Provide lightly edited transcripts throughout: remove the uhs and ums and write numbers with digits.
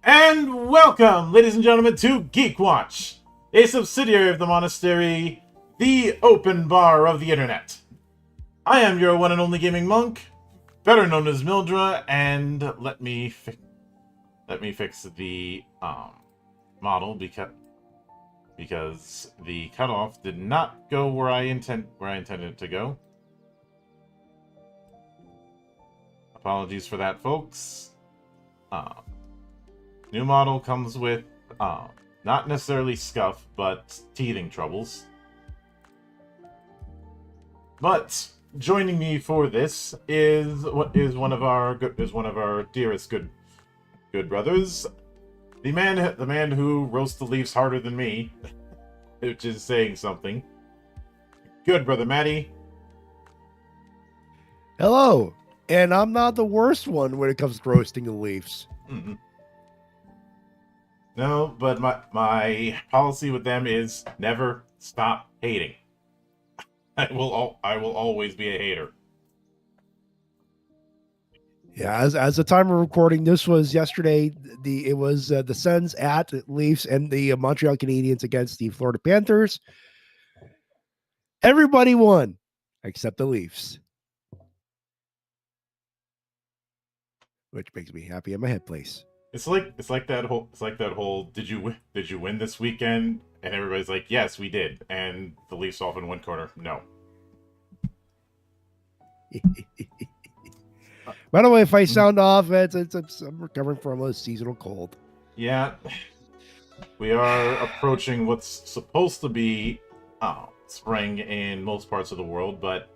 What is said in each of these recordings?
And welcome, ladies and gentlemen, to GeekWatch, a subsidiary of the monastery, the open bar of the internet. I am your one and only gaming monk, better known as Mildra, and let me fix the model because the cutoff did not go where I intended it to go. Apologies for that, folks. New model comes with not necessarily scuff, but teething troubles. But joining me for this is one of our dearest good brothers, the man who roasts the leaves harder than me, which is saying something. Good brother Matty. Hello, and I'm not the worst one when it comes to roasting the leaves. Mm-hmm. No, but my policy with them is never stop hating. I will always be a hater. Yeah, as the time of recording, this was yesterday. It was the Sens at Leafs and the Montreal Canadiens against the Florida Panthers. Everybody won except the Leafs, which makes me happy in my head place. It's like that whole did you win this weekend? And everybody's like, yes, we did. And the Leafs off in one corner, no. By the way, if I sound off, I'm recovering from a seasonal cold. Yeah, we are approaching what's supposed to be spring in most parts of the world, but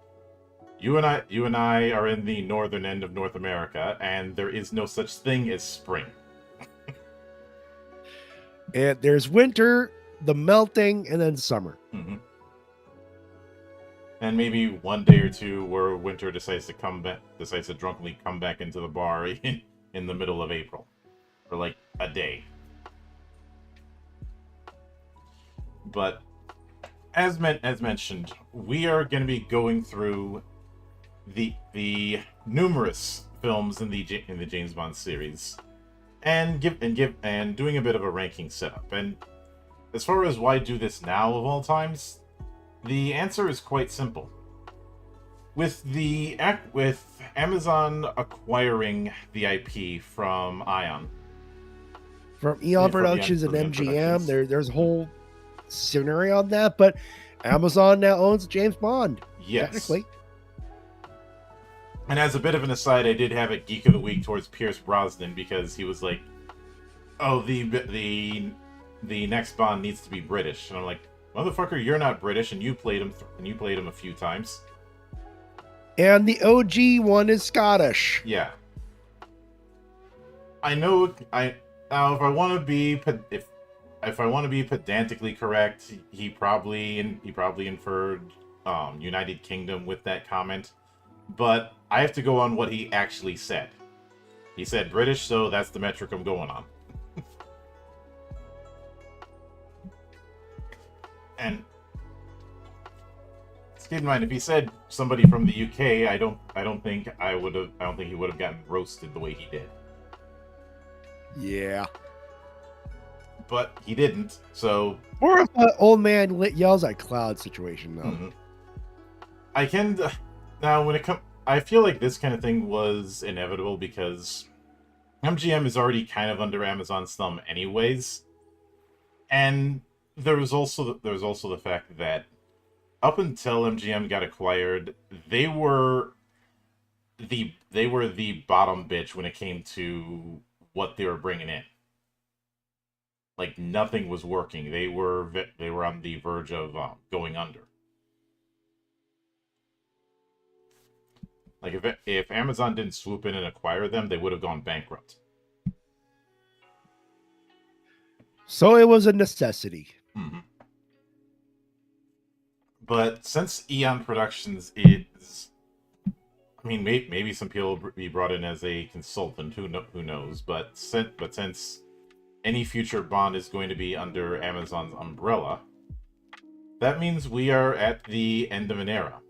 you and I are in the northern end of North America, and there is no such thing as spring. And there's winter, the melting, and then summer. Mm-hmm. And maybe one day or two where winter decides to drunkenly come back into the bar in the middle of April. For like a day. But as mentioned, we are going to be going through the numerous films in the James Bond series and doing a bit of a ranking setup. And as far as why do this now of all times, the answer is quite simple. With Amazon acquiring the IP from Eon Productions and MGM, there's a whole scenario on that, but Amazon now owns James Bond. Yes. Technically. And as a bit of an aside, I did have a Geek of the Week towards Pierce Brosnan because he was like, "Oh, the next Bond needs to be British," and I'm like, "Motherfucker, you're not British, and you played him a few times." And the OG one is Scottish. Yeah. I know. Now, if I want to be pedantically correct, he probably inferred United Kingdom with that comment, but I have to go on what he actually said. He said British, so that's the metric I'm going on. And keep in mind, if he said somebody from the UK, I don't think he would have gotten roasted the way he did. Yeah. But he didn't, so... More of an old man yells at cloud situation, though. Mm-hmm. Now, when it comes... I feel like this kind of thing was inevitable because MGM is already kind of under Amazon's thumb anyways. And there was also the fact that up until MGM got acquired, they were they were the bottom bitch when it came to what they were bringing in. Like nothing was working. They were on the verge of going under. Like if Amazon didn't swoop in and acquire them, they would have gone bankrupt. So it was a necessity. Mm-hmm. But since Eon Productions is, I mean, maybe some people will be brought in as a consultant. Who knows? But since any future Bond is going to be under Amazon's umbrella, that means we are at the end of an era.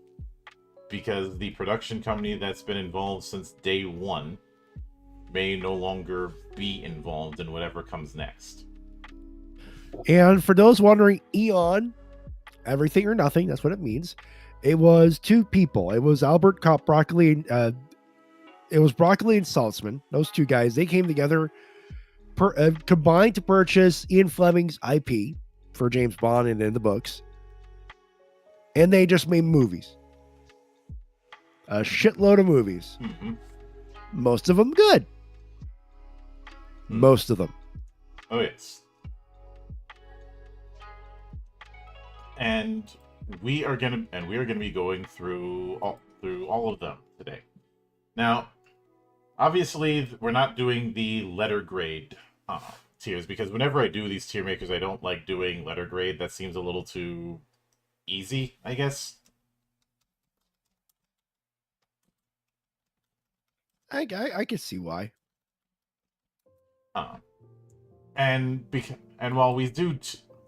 Because the production company that's been involved since day one may no longer be involved in whatever comes next. And for those wondering, Eon, everything or nothing, that's what it means. It was two people. It was Albert Broccoli. It was Broccoli and Saltzman. Those two guys, they came together, combined to purchase Ian Fleming's IP for James Bond and in the books. And they just made movies. A shitload of movies. Mm-hmm. Most of them good. Most of them. Oh, yes. And we are gonna be going through all of them today. Now, obviously, we're not doing the letter grade tiers because whenever I do these tier makers, I don't like doing letter grade. That seems a little too easy, I guess. I can see why. And while we do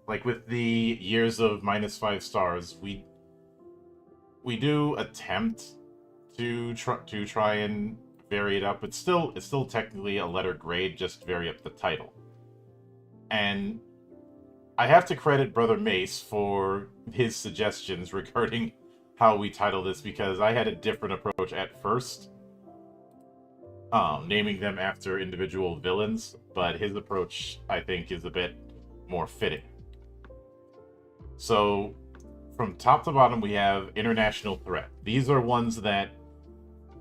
like with the years of -5 stars, we do attempt to try and vary it up. It's still technically a letter grade, just vary up the title. And I have to credit Brother Mace for his suggestions regarding how we title this because I had a different approach at first. Naming them after individual villains, but his approach, I think, is a bit more fitting. So, from top to bottom, we have International Threat. These are ones that,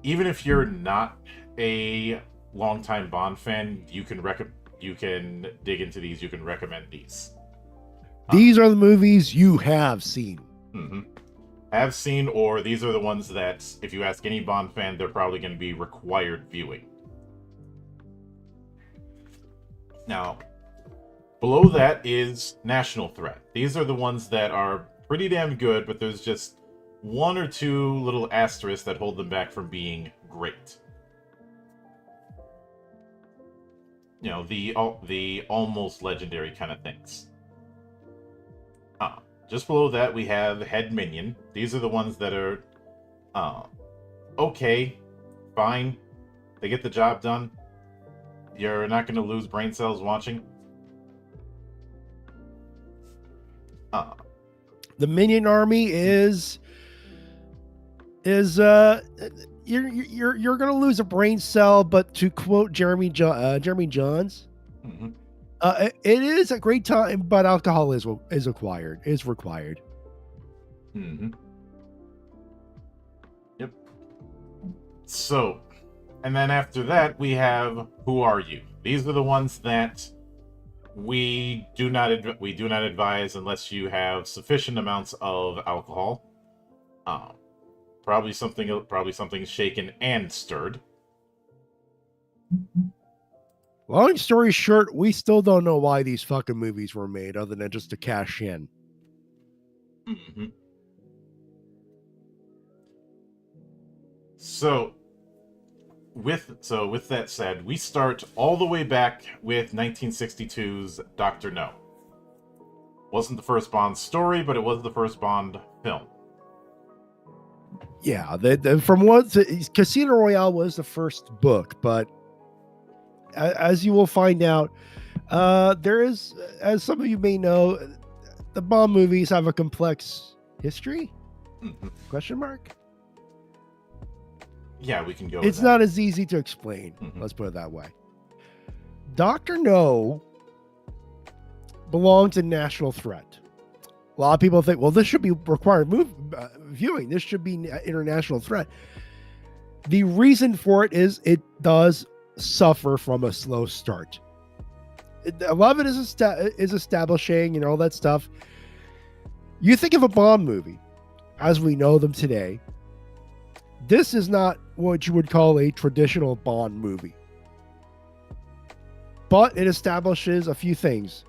even if you're not a longtime Bond fan, you can dig into these. You can recommend these. These are the movies you have seen. Mm-hmm. Have seen, or these are the ones that, if you ask any Bond fan, they're probably going to be required viewing. Now, below that is National Threat. These are the ones that are pretty damn good, but there's just one or two little asterisks that hold them back from being great. You know, the almost legendary kind of things. Just below that, we have Head Minion. These are the ones that are okay, fine. They get the job done. You're not going to lose brain cells watching. The Minion Army is you're going to lose a brain cell, but to quote Jeremy Johns, mm-hmm. It is a great time, but alcohol is required. Mm-hmm. Yep. So, and then after that, we have Who Are You? These are the ones that we do not advise unless you have sufficient amounts of alcohol. Probably something shaken and stirred. Long story short, we still don't know why these fucking movies were made other than just to cash in. Mm-hmm. So with that said, we start all the way back with 1962's Dr. No. Wasn't the first Bond story, but it was the first Bond film. Yeah, from what Casino Royale was the first book, but as you will find out, there is, as some of you may know, the Bond movies have a complex history? Mm-hmm. Question mark? Yeah, we can go. It's not as easy to explain. Mm-hmm. Let's put it that way. Dr. No belongs in National Threat. A lot of people think, well, this should be required viewing. This should be International Threat. The reason for it is it does suffer from a slow start. A lot of it is establishing and all that stuff. You think of a Bond movie as we know them today. This is not what you would call a traditional Bond movie. But it establishes a few things.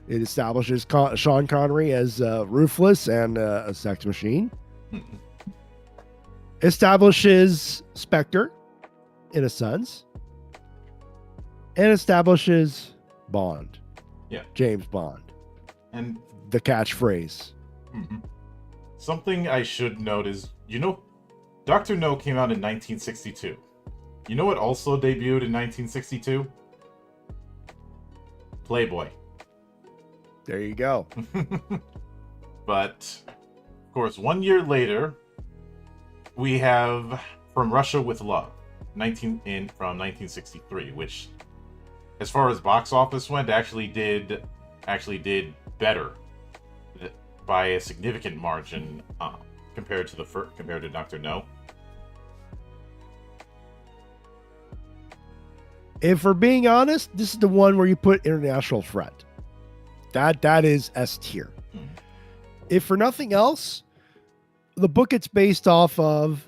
It establishes Sean Connery as ruthless and a sex machine. Establishes Spectre, in a sense. And establishes Bond. Yeah. James Bond. And the catchphrase. Something I should note is, Dr. No came out in 1962. You know what also debuted in 1962? Playboy. There you go. But, of course, 1 year later, we have From Russia with Love, from 1963, which, as far as box office went, actually did better by a significant margin compared to Dr. No. If we're being honest, this is the one where you put international threat. That is S tier. If for nothing else, the book it's based off of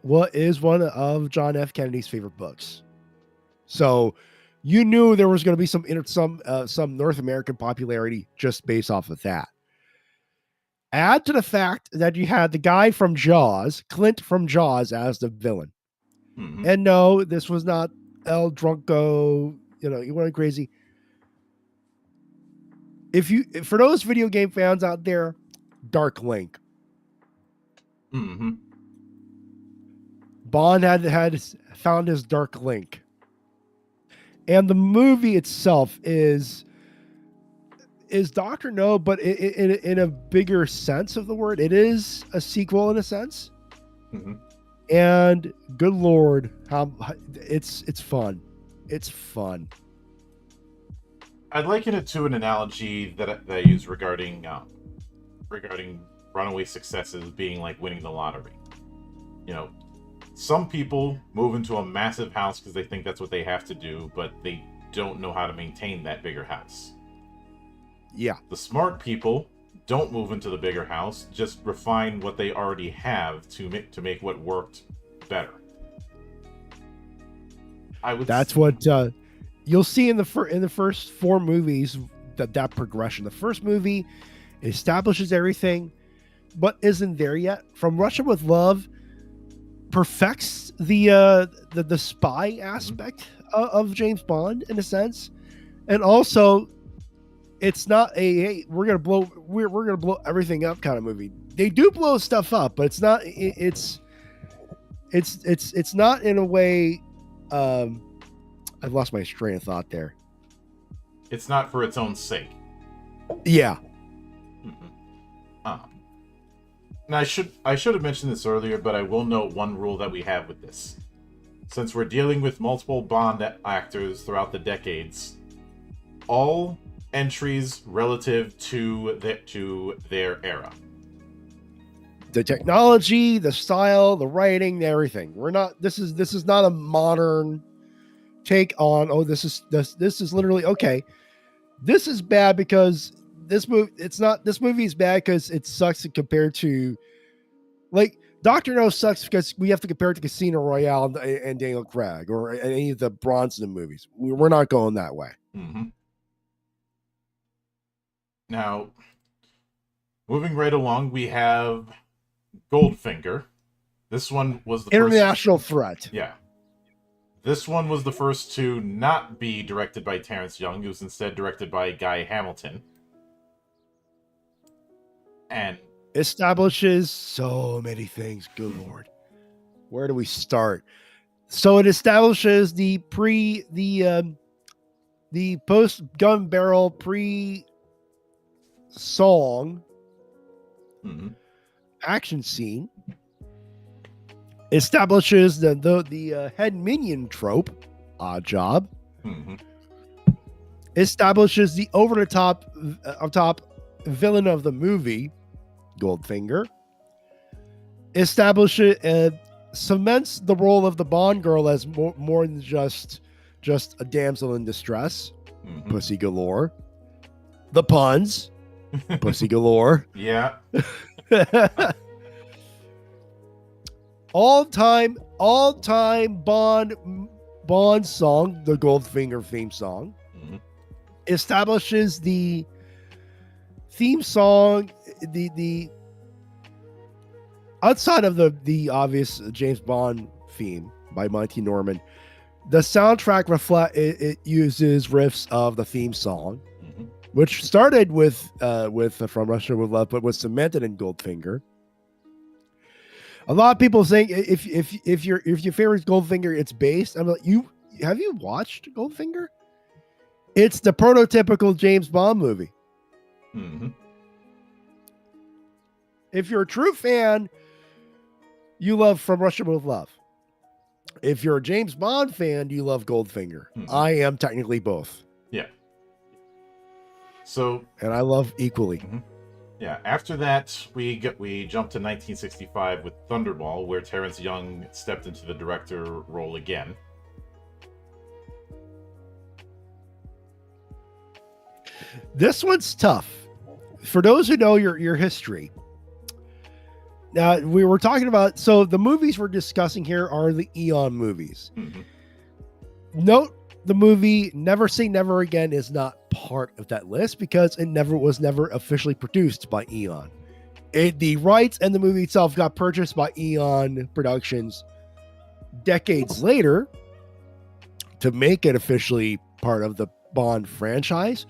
what is one of John F. Kennedy's favorite books. So you knew there was going to be some North American popularity just based off of that. Add to the fact that you had the guy from Jaws, Clint from Jaws, as the villain. And no, this was not El Drunko, you went crazy. For those video game fans out there, Dark Link. Bond had found his Dark Link. And the movie itself is Dr. No, but in a bigger sense of the word. It is a sequel in a sense. And good Lord, how it's fun. It's fun. I'd liken it to an analogy that I use regarding runaway successes being like winning the lottery. Some people move into a massive house because they think that's what they have to do, but they don't know how to maintain that bigger house. Yeah. The smart people don't move into the bigger house, just refine what they already have to make what worked better. That's what you'll see in the first four movies, that progression. The first movie establishes everything, but isn't there yet. From Russia with Love perfects the spy aspect of James Bond in a sense, and also it's not hey, we're gonna blow everything up kind of movie. They do blow stuff up, but it's not. It's not in a way. I've lost my train of thought there. It's not for its own sake. Yeah. Now I should have mentioned this earlier, but I will note one rule that we have with this. Since we're dealing with multiple Bond actors throughout the decades, all entries relative to their era. The technology, the style, the writing, everything. This is not a modern take on, this is literally okay. This is bad because this movie is bad because it sucks compared to, like, Dr. No sucks because we have to compare it to Casino Royale and Daniel Craig or any of the Bronson movies. We're not going that way. Now, moving right along, we have Goldfinger. This one was the international threat. Yeah. This one was the first to not be directed by Terrence Young. It was instead directed by Guy Hamilton. And establishes so many things. Good Lord. Where do we start? So it establishes the post gun barrel song action scene. Establishes the head minion trope, Odd Job. Establishes the over the top villain of the movie, Goldfinger. Establishes cements the role of the Bond girl as more than just a damsel in distress. Mhm. Pussy galore. The puns. Pussy galore. Yeah. all-time Bond song, the Goldfinger theme song, Mhm. establishes the theme song, the outside of the obvious James Bond theme by Monty Norman. The soundtrack it uses riffs of the theme song, Mhm. which started with From Russia with Love, but was cemented in Goldfinger. A lot of people saying if your favorite Goldfinger, it's based. I'm like, have you watched Goldfinger? It's the prototypical James Bond movie. Mhm. If you're a true fan, you love From Russia with Love. If you're a James Bond fan, you love Goldfinger. Mhm. I am technically both. Yeah. So. And I love equally. Mhm. Yeah. After that, we jumped to 1965 with Thunderball, where Terrence Young stepped into the director role again. This one's tough. For those who know your history, now we were talking about. So the movies we're discussing here are the Eon movies. Mhm. Note the movie Never Say Never Again is not part of that list because it was never officially produced by Eon. The rights and the movie itself got purchased by Eon Productions decades later to make it officially part of the Bond franchise.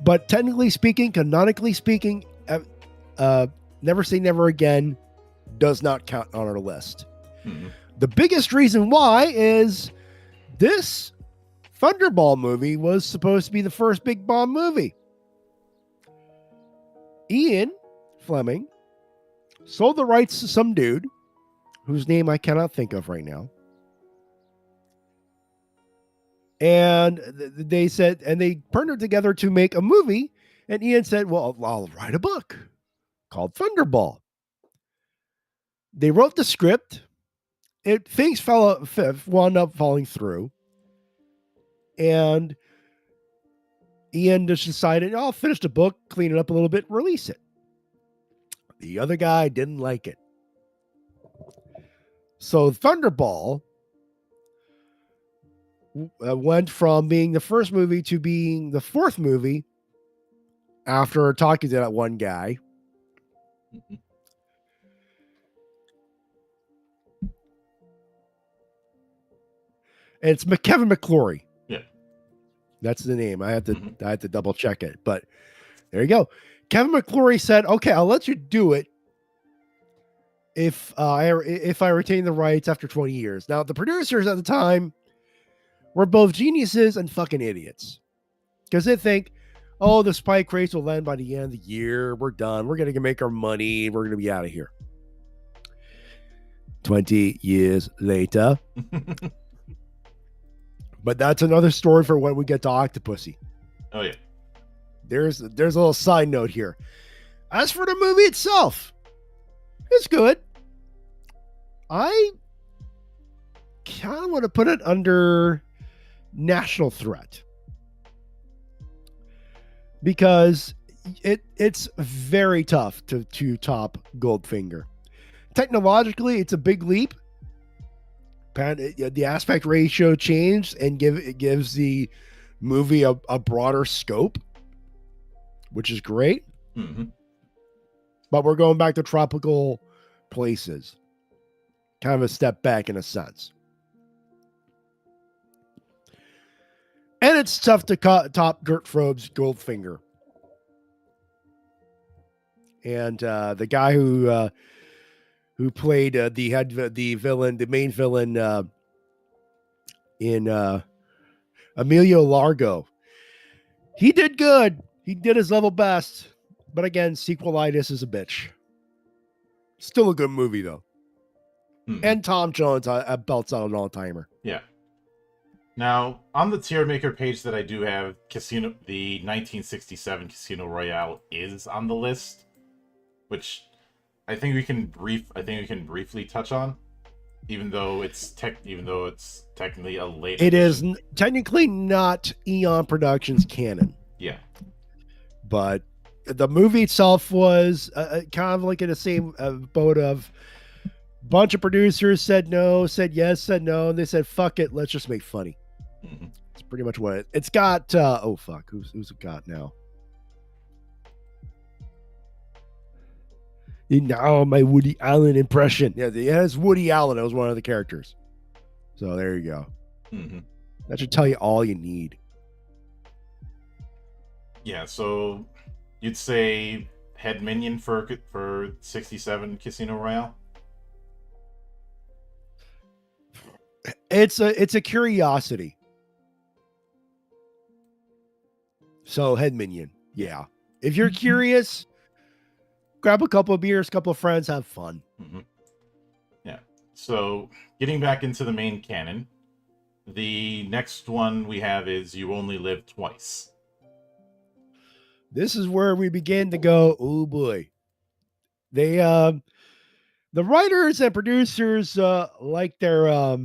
But technically speaking, canonically speaking, Never Say Never Again does not count on our list. Mhm. The biggest reason why is this Thunderball movie was supposed to be the first big Bond movie. Ian Fleming sold the rights to some dude whose name I cannot think of right now. And they said, and they partnered together to make a movie. And Ian said, well, I'll write a book called Thunderball. They wrote the script. Things wound up falling through. And Ian just decided, I'll finish the book, clean it up a little bit, release it. The other guy didn't like it. So Thunderball went from being the first movie to being the fourth movie after talking to that one guy. Mhm. And it's Kevin McClory. Yeah. That's the name. I had Mhm. to double check it, but there you go. Kevin McClory said, "Okay, I'll let you do it if I retain the rights after 20 years." Now, the producers at the time were both geniuses and fucking idiots because they think, "Oh, the spike rates will end by the end of the year. We're done. We're gonna make our money. We're gonna be out of here." 20 years later. But that's another story for when we get to Octopussy. Oh yeah. There's a little side note here. As for the movie itself, it's good. I kind of want to put it under national threat because it's very tough to top Goldfinger. Technologically, it's a big leap. The aspect ratio changed and it gives the movie a broader scope, which is great. Mm-hmm. But we're going back to tropical places. Kind of a step back in a sense. And it's tough to top Gert Frobe's Goldfinger. And the guy who played the main villain in Emilio Largo. He did good. He did his level best. But again, sequelitis is a bitch. Still a good movie, though. Mm-hmm. And Tom Jones belts out an all-timer. Yeah. Now, on the tier maker page that I do have, the 1967 Casino Royale is on the list, which I think we can briefly touch on. even though it's technically a late It is edition. technically not Eon Productions canon, Yeah. but the movie itself was kind of like in the same boat of bunch of producers said no, said yes, said no, and they said fuck it, let's just make funny. Hmm. It's pretty much what it's got. Oh fuck, who's it got now? Now my Woody Allen impression. Yeah, it has Woody Allen. That was one of the characters. So there you go. Hmm. That should tell you all you need. Yeah. So you'd say head minion for 67 Casino Royale. It's a curiosity. So head minion, yeah. If you're curious, grab a couple of beers, couple of friends, have fun. Hmm. Yeah. So getting back into the main canon, the next one we have is You Only Live Twice. This is where we begin to go. Oh boy, they the writers and producers like their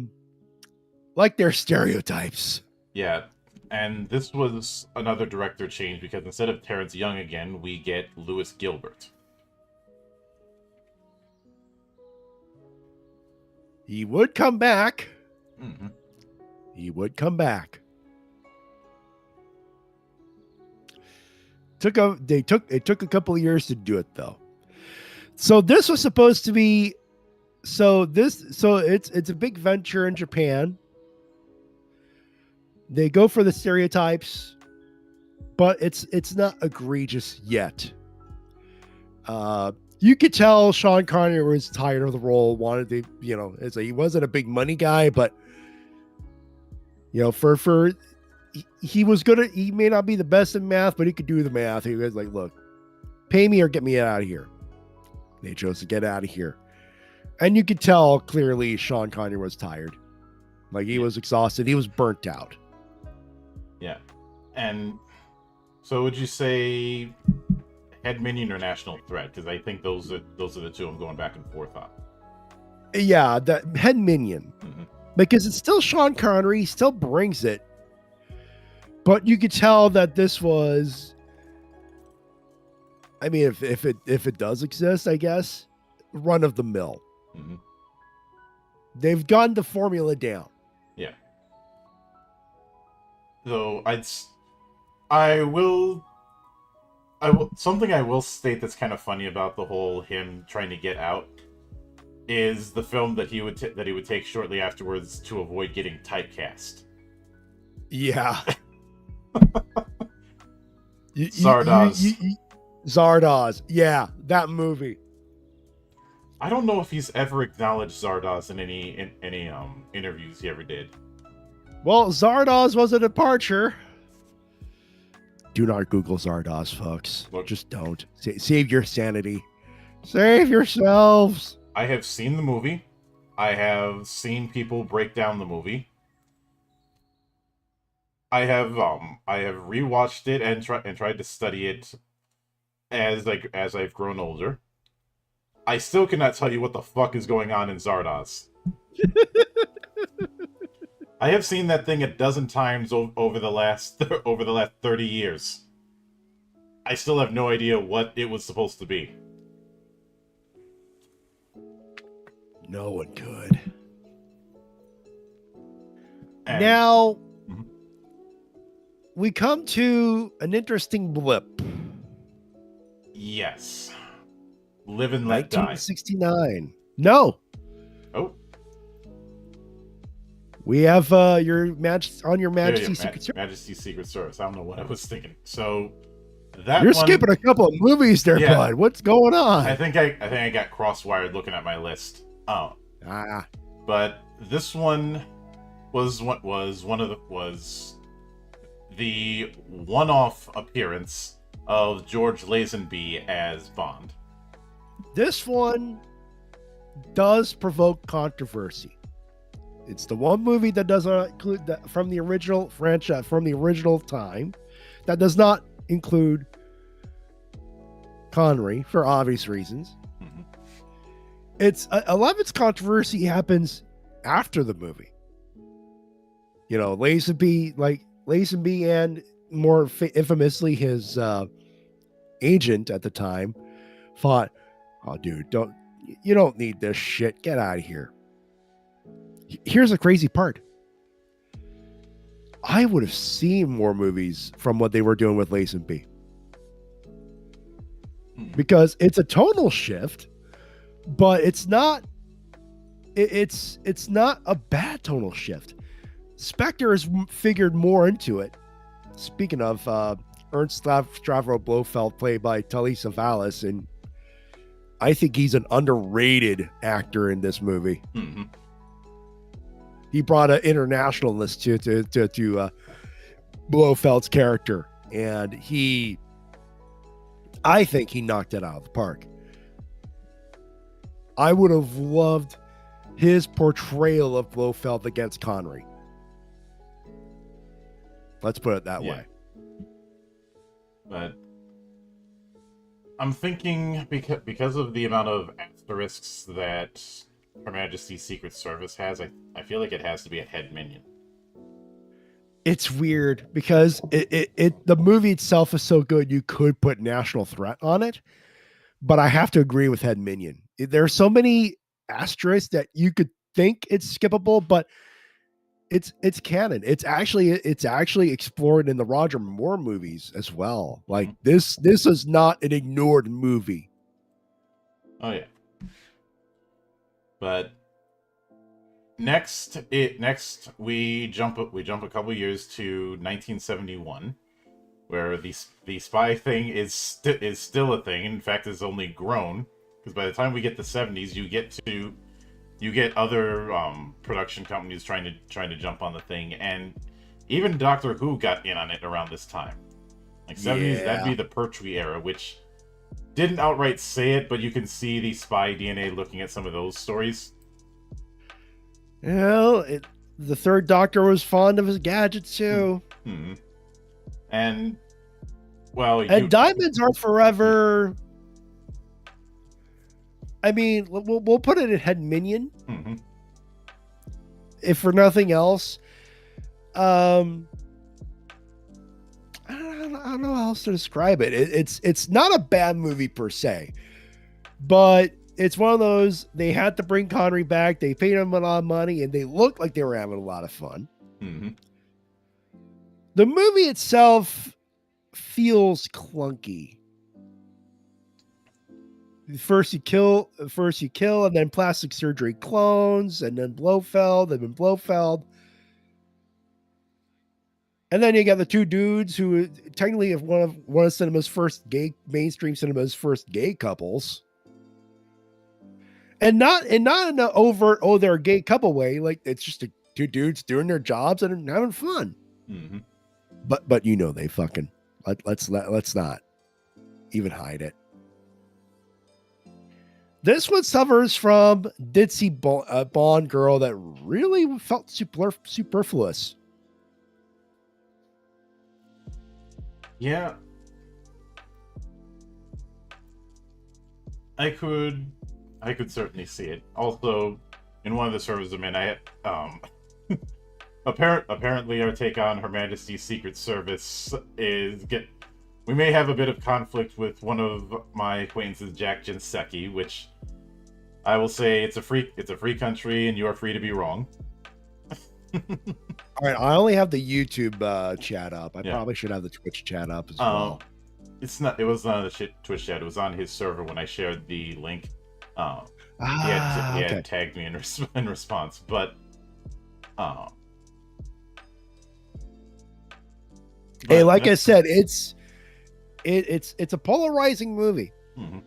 stereotypes. Yeah. And this was another director change because instead of Terrence Young again, we get Lewis Gilbert. He would come back. Hmm. He would come back. It took a couple of years to do it though. So this was supposed to be it's a big venture in Japan. They go for the stereotypes, but it's not egregious yet. You could tell Sean Connery was tired of the role, wanted to, he wasn't a big money guy, but he was good he may not be the best in math, but he could do the math. He was like, look, pay me or get me out of here. They chose to get out of here. And you could tell clearly Sean Connery was tired. Like he was exhausted. He was burnt out. Yeah. And so would you say head minion or national threat? Because I think those are the two I'm going back and forth on. Yeah, the head minion. Mm-hmm. Because it's still Sean Connery, he still brings it. But you could tell that this was, I mean, if it does exist, I guess, run of the mill. Mm-hmm. They've gotten the formula down. Yeah. Though I will something I will state that's kind of funny about the whole him trying to get out is the film that he would take shortly afterwards to avoid getting typecast. Yeah. Zardoz. Zardoz. Yeah, that movie. I don't know if he's ever acknowledged Zardoz in any interviews he ever did. Well, Zardoz was a departure. Do not Google Zardoz, folks. Look, just don't. Save your sanity. Save yourselves. I have seen the movie. I have seen people break down the movie. I have rewatched it and tried to study it as I've grown older. I still cannot tell you what the fuck is going on in Zardoz. I have seen that thing a dozen times over the last 30 years. I still have no idea what it was supposed to be. No one could. And now, we come to an interesting blip. Yes. Live and Let Die. 1969. No. Oh. We have your Majesty's Secret Service. Majesty's Secret Service. I don't know what I was thinking. So that you're skipping a couple of movies there, bud. What's going on? I think I got cross-wired looking at my list. Oh. But this one was the one-off appearance of George Lazenby as Bond. This one does provoke controversy. It's the one movie that does not include that from the original franchise, from the original time, that does not include Connery for obvious reasons. Mm-hmm. A lot of its controversy happens after the movie. You know, Lazenby and more infamously his agent at the time thought, "Oh, dude, you don't need this shit. Get out of here." Here's the crazy part. I would have seen more movies from what they were doing with Lazenby. Because it's a tonal shift, but it's not a bad tonal shift. Spectre has figured more into it. Speaking of Ernst Stavro Blofeld, played by Tully Savalas, and I think he's an underrated actor in this movie. Mm-hmm. He brought an internationalist to Blofeld's character, and I think he knocked it out of the park. I would have loved his portrayal of Blofeld against Connery. Let's put it that way. But I'm thinking because of the amount of asterisks that Her Majesty's Secret Service has, I feel like it has to be a head minion. It's weird because the movie itself is so good you could put national threat on it, but I have to agree with head minion. There are so many asterisks that you could think it's skippable, but it's canon. It's actually explored in the Roger Moore movies as well. Like this is not an ignored movie. Oh yeah. But next we jump a couple years to 1971, where the spy thing is still a thing. In fact, it's only grown, because by the time we get to the 70s, you get other production companies trying to jump on the thing, and even Doctor Who got in on it around this time. Like 70s, that'd be the Pertwee era, which didn't outright say it, but you can see the spy DNA looking at some of those stories. Well, the third Doctor was fond of his gadgets too. Mm-hmm. And well, diamonds are forever. I mean, we'll put it at head minion. Mm-hmm. If for nothing else, I don't know how else to describe it. It's not a bad movie per se, but it's one of those, they had to bring Connery back. They paid him a lot of money, and they looked like they were having a lot of fun. Mm-hmm. The movie itself feels clunky. First you kill, and then plastic surgery clones, and then Blofeld, and then you got the two dudes who technically have one of cinema's first mainstream cinema's first gay couples, and not in an overt they're a gay couple way. Like, it's just two dudes doing their jobs and having fun. Mm-hmm. But you know they fucking let's not even hide it. This one suffers from ditzy Bond girl that really felt superfluous. Yeah. I could certainly see it. Also, in one of the servers I'm in, I apparently our take on Her Majesty's Secret Service we may have a bit of conflict with one of my acquaintances, Jack Jinseki, which I will say it's a free country and you are free to be wrong. All right, I only have the YouTube chat up. I probably should have the Twitch chat up as well. It was not the Twitch chat. It was on his server when I shared the link. He had tagged me in response, but hey, like I said, it's a polarizing movie. Mm-hmm.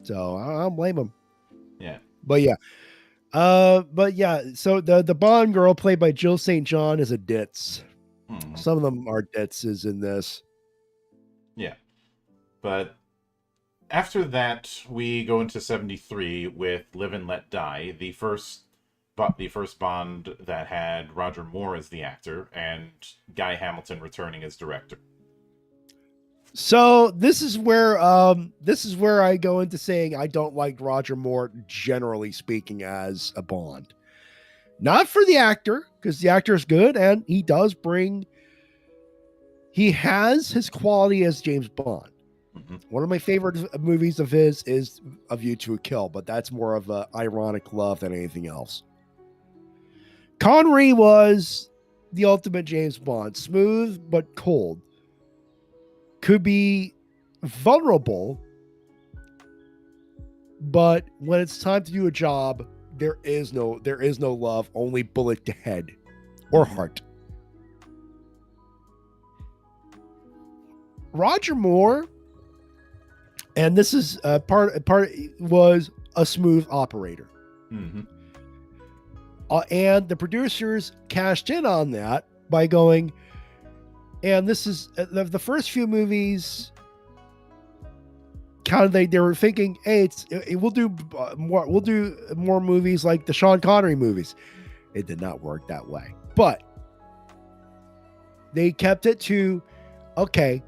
So I don't blame him. Yeah. But yeah. So the Bond girl played by Jill St. John is a ditz. Mm-hmm. Some of them are ditzes in this. Yeah. But after that, we go into 73 with Live and Let Die, the first Bond that had Roger Moore as the actor and Guy Hamilton returning as director. So this is where I go into saying I don't like Roger Moore, generally speaking, as a Bond. Not for the actor, because the actor is good and he has his quality as James Bond. Mm-hmm. One of my favorite movies of his is A View to a Kill, but that's more of an ironic love than anything else. Connery was the ultimate James Bond, smooth but cold. Could be vulnerable, but when it's time to do a job, there is no love, only bullet to head or heart. Roger Moore, and this is part was a smooth operator. Mm-hmm. And the producers cashed in on that by going, and this is the first few movies. Kind of they were thinking, hey, we'll do more movies like the Sean Connery movies. It did not work that way, but they kept it to, okay,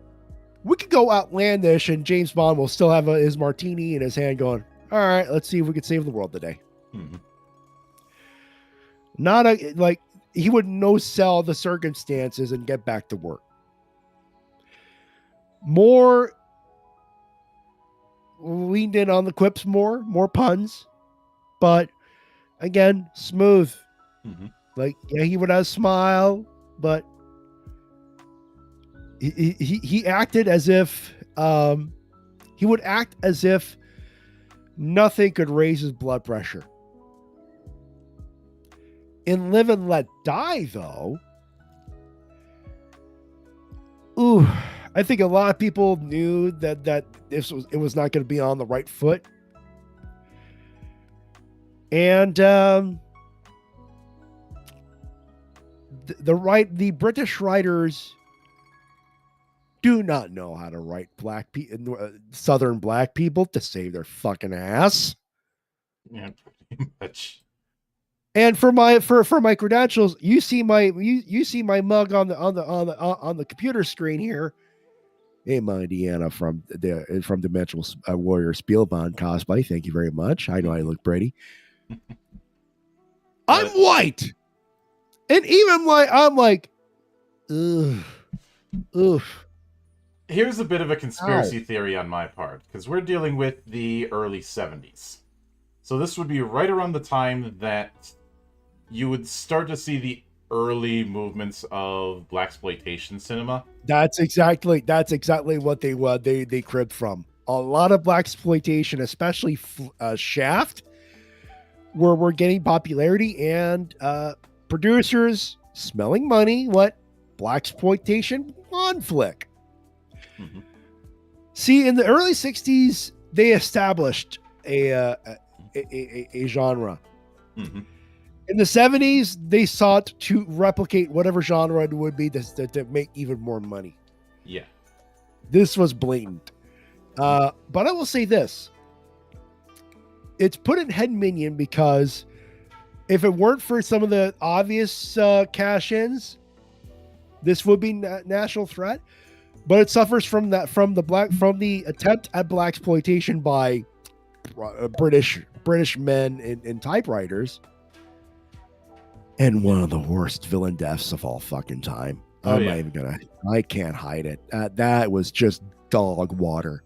we could go outlandish, and James Bond will still have his martini in his hand, going, all right, let's see if we can save the world today. Mm-hmm. Not like he would no-sell the circumstances and get back to work. More leaned in on the quips, more puns, but again, smooth. Mm-hmm. Like, yeah, he would have a smile, but he acted as if he would act as if nothing could raise his blood pressure. In Live and Let Die, though, I think a lot of people knew that it was not going to be on the right foot, and the British writers do not know how to write Southern black people to save their fucking ass. Yeah, pretty much. And for my credentials, you see my mug on the computer screen here. Hey, my Deanna from Dimensional Warrior Spielbahn cosplay. Thank you very much. I know I look pretty. I'm white, and even I'm like, ugh. Here's a bit of a conspiracy theory on my part, because we're dealing with the early 70s. So this would be right around the time that you would start to see the early movements of blaxploitation cinema. That's exactly what they cribbed from. A lot of blaxploitation, especially Shaft, where we're getting popularity, and producers smelling money. What blaxploitation one flick? Mm-hmm. See, in the early 60s, they established a genre. Mm-hmm. In the 70s, they sought to replicate whatever genre it would be to make even more money. Yeah. This was blatant. But I will say this. It's put in head minion because if it weren't for some of the obvious cash-ins, this would be national threat. But it suffers from the attempt at blaxploitation by British men in typewriters. And one of the worst villain deaths of all fucking time. I can't hide it. That was just dog water.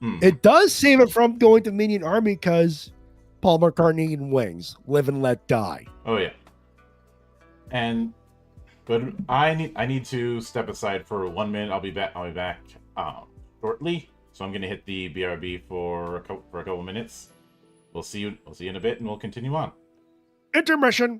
Mm-hmm. It does save it from going to Minion Army because Paul McCartney and Wings, Live and Let Die. Oh yeah. But I need to step aside for 1 minute. I'll be back shortly. So I'm gonna hit the BRB for a couple minutes. We'll see you in a bit, and we'll continue on. Intermission.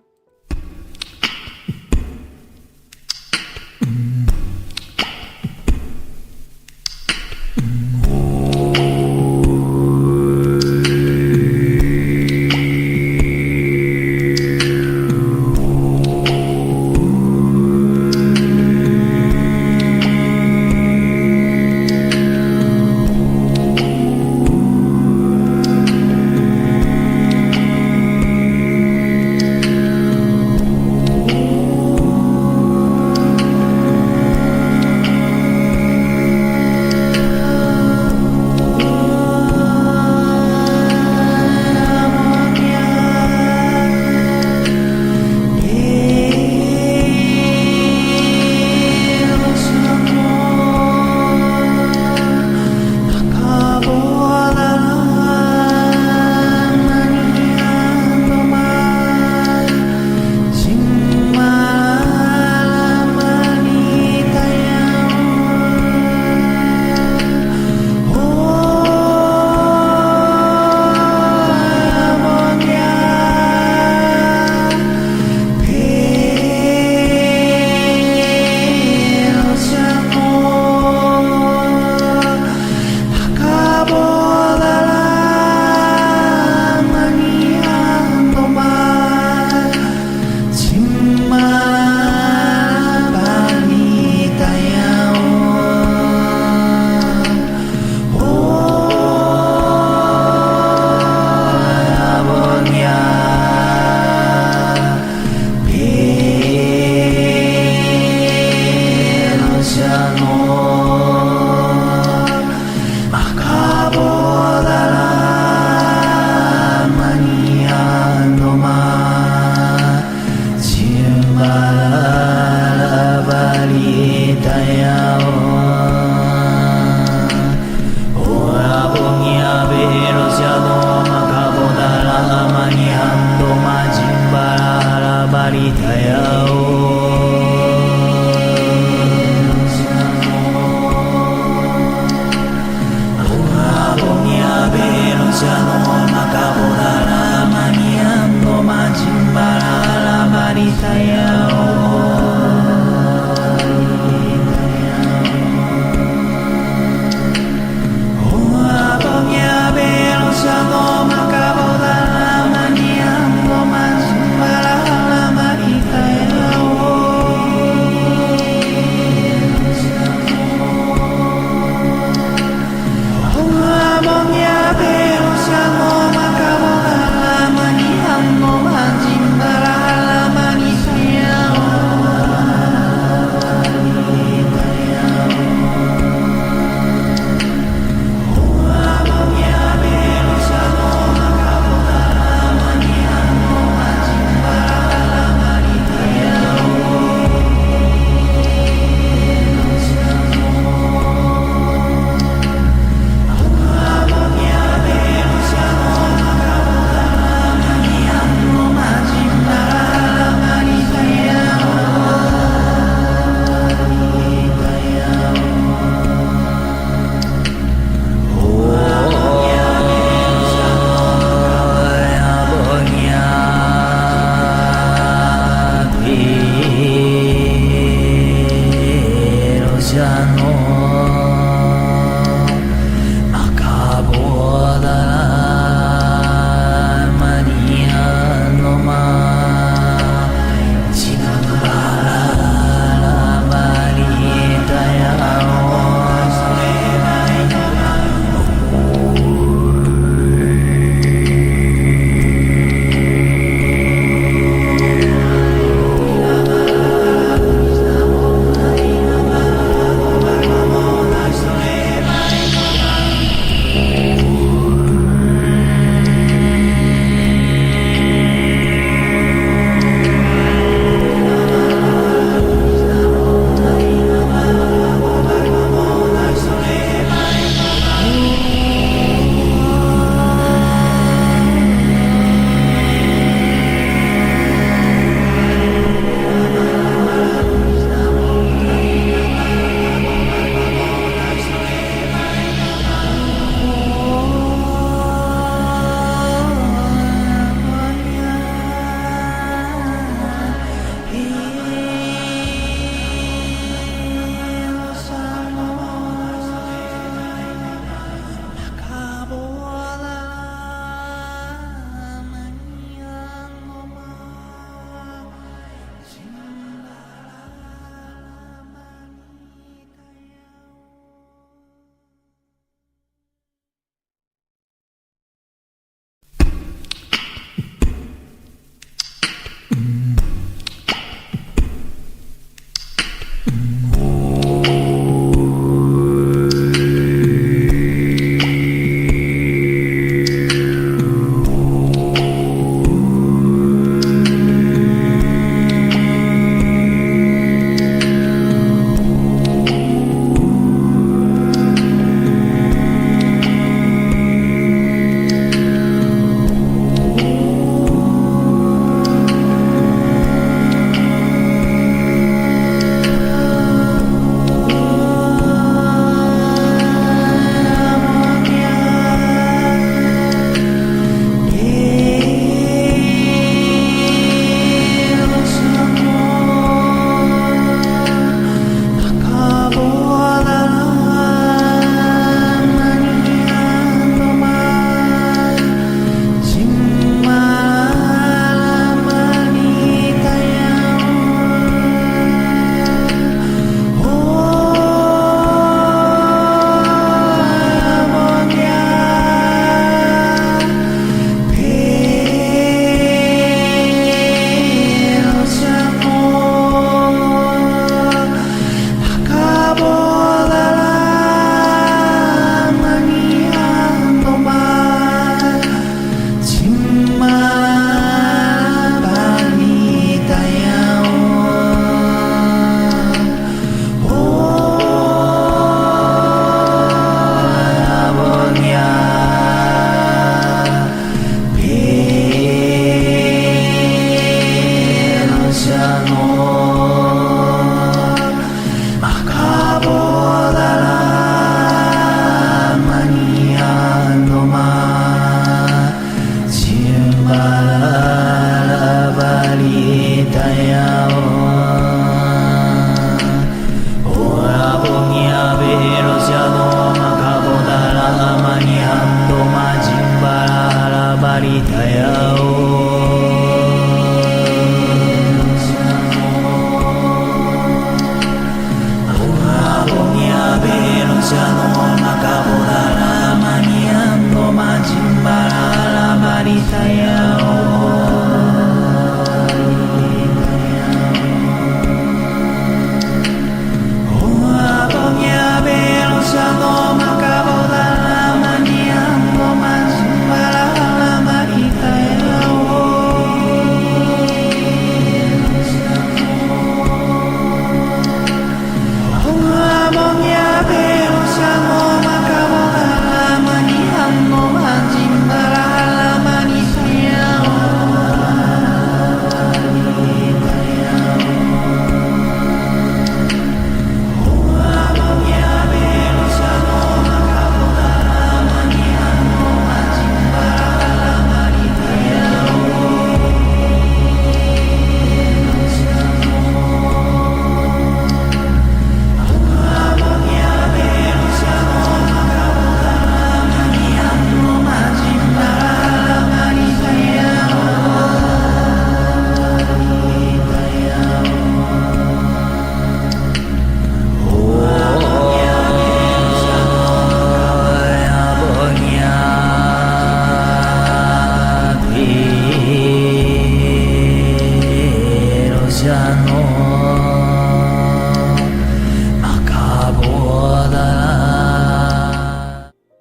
Manita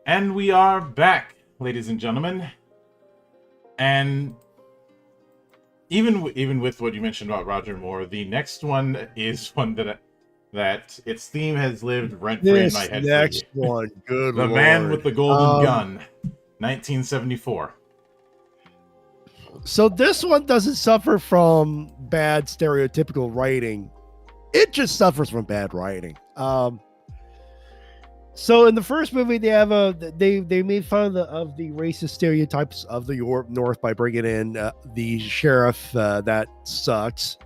And we are back, ladies and gentlemen. And even with what you mentioned about Roger Moore, the next one is one that its theme has lived rent-free in my head. Next one, good The Lord. Man with the Golden Gun, 1974. So this one doesn't suffer from bad stereotypical writing. It just suffers from bad writing. So in the first movie, they have they made fun of the racist stereotypes of the North by bringing in the sheriff that sucks,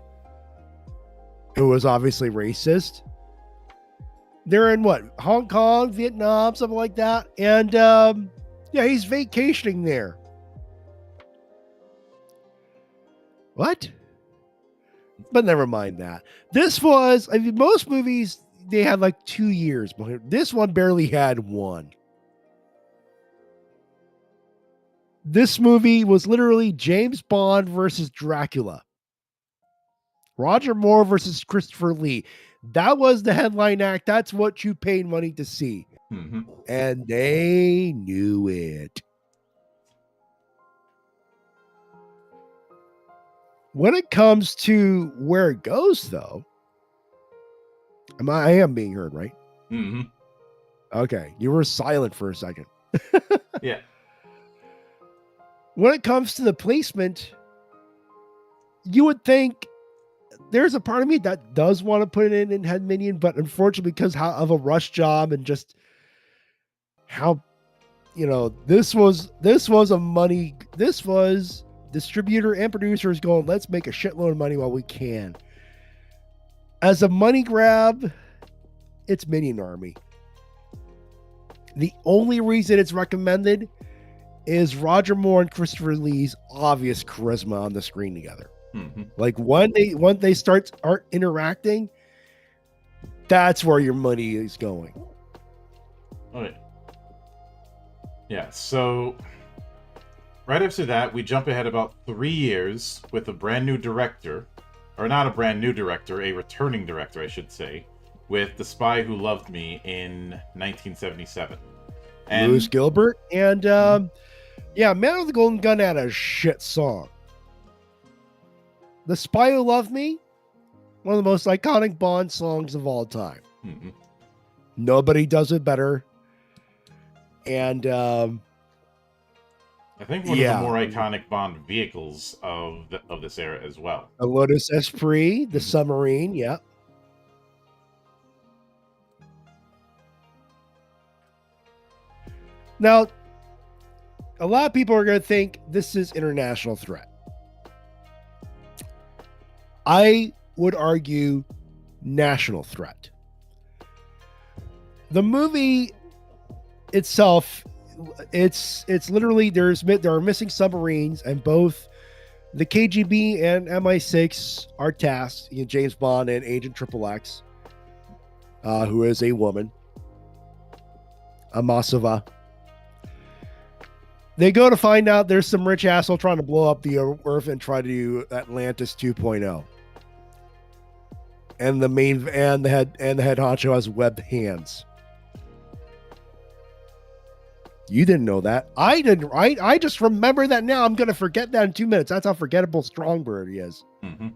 who was obviously racist. They're in what, Hong Kong, Vietnam, something like that, and yeah, he's vacationing there. What? But never mind that. This was, I mean, most movies, they had like 2 years. But this one barely had one. This movie was literally James Bond versus Dracula. Roger Moore versus Christopher Lee. That was the headline act. That's what you paid money to see. Mm-hmm. And they knew it. When it comes to where it goes, though, I am being heard, right? Mm-hmm. Okay, you were silent for a second. Yeah. When it comes to the placement, you would think there's a part of me that does want to put it in Head Minion, but unfortunately, because of a rush job and just how, this was distributor and producers going, let's make a shitload of money while we can. As a money grab, it's Minion Army. The only reason it's recommended is Roger Moore and Christopher Lee's obvious charisma on the screen together. Mm-hmm. Like when they start interacting, that's where your money is going. Okay. Yeah, so right after that, we jump ahead about 3 years with a brand new director, or not a brand new director, a returning director, I should say, with The Spy Who Loved Me in 1977. And Lewis Gilbert and Man with the Golden Gun had a shit song. The Spy Who Loved Me, one of the most iconic Bond songs of all time. Mm-hmm. Nobody does it better. And I think one of the Yeah, more iconic Bond vehicles of this era as well. the Lotus Esprit, the Mhm. submarine. Yeah. Now, a lot of people are going to think this is international threat. I would argue national threat. The movie itself, it's literally there are missing submarines, and both the KGB and MI6 are tasked. James Bond and Agent Triple X, who is a woman, Amasova. They go to find out there's some rich asshole trying to blow up the Earth and try to do Atlantis 2.0. And the head honcho has webbed hands. You didn't know that. I didn't. I just remember that now. I'm gonna forget that in 2 minutes. That's how forgettable Strongbird he is. Mm-hmm.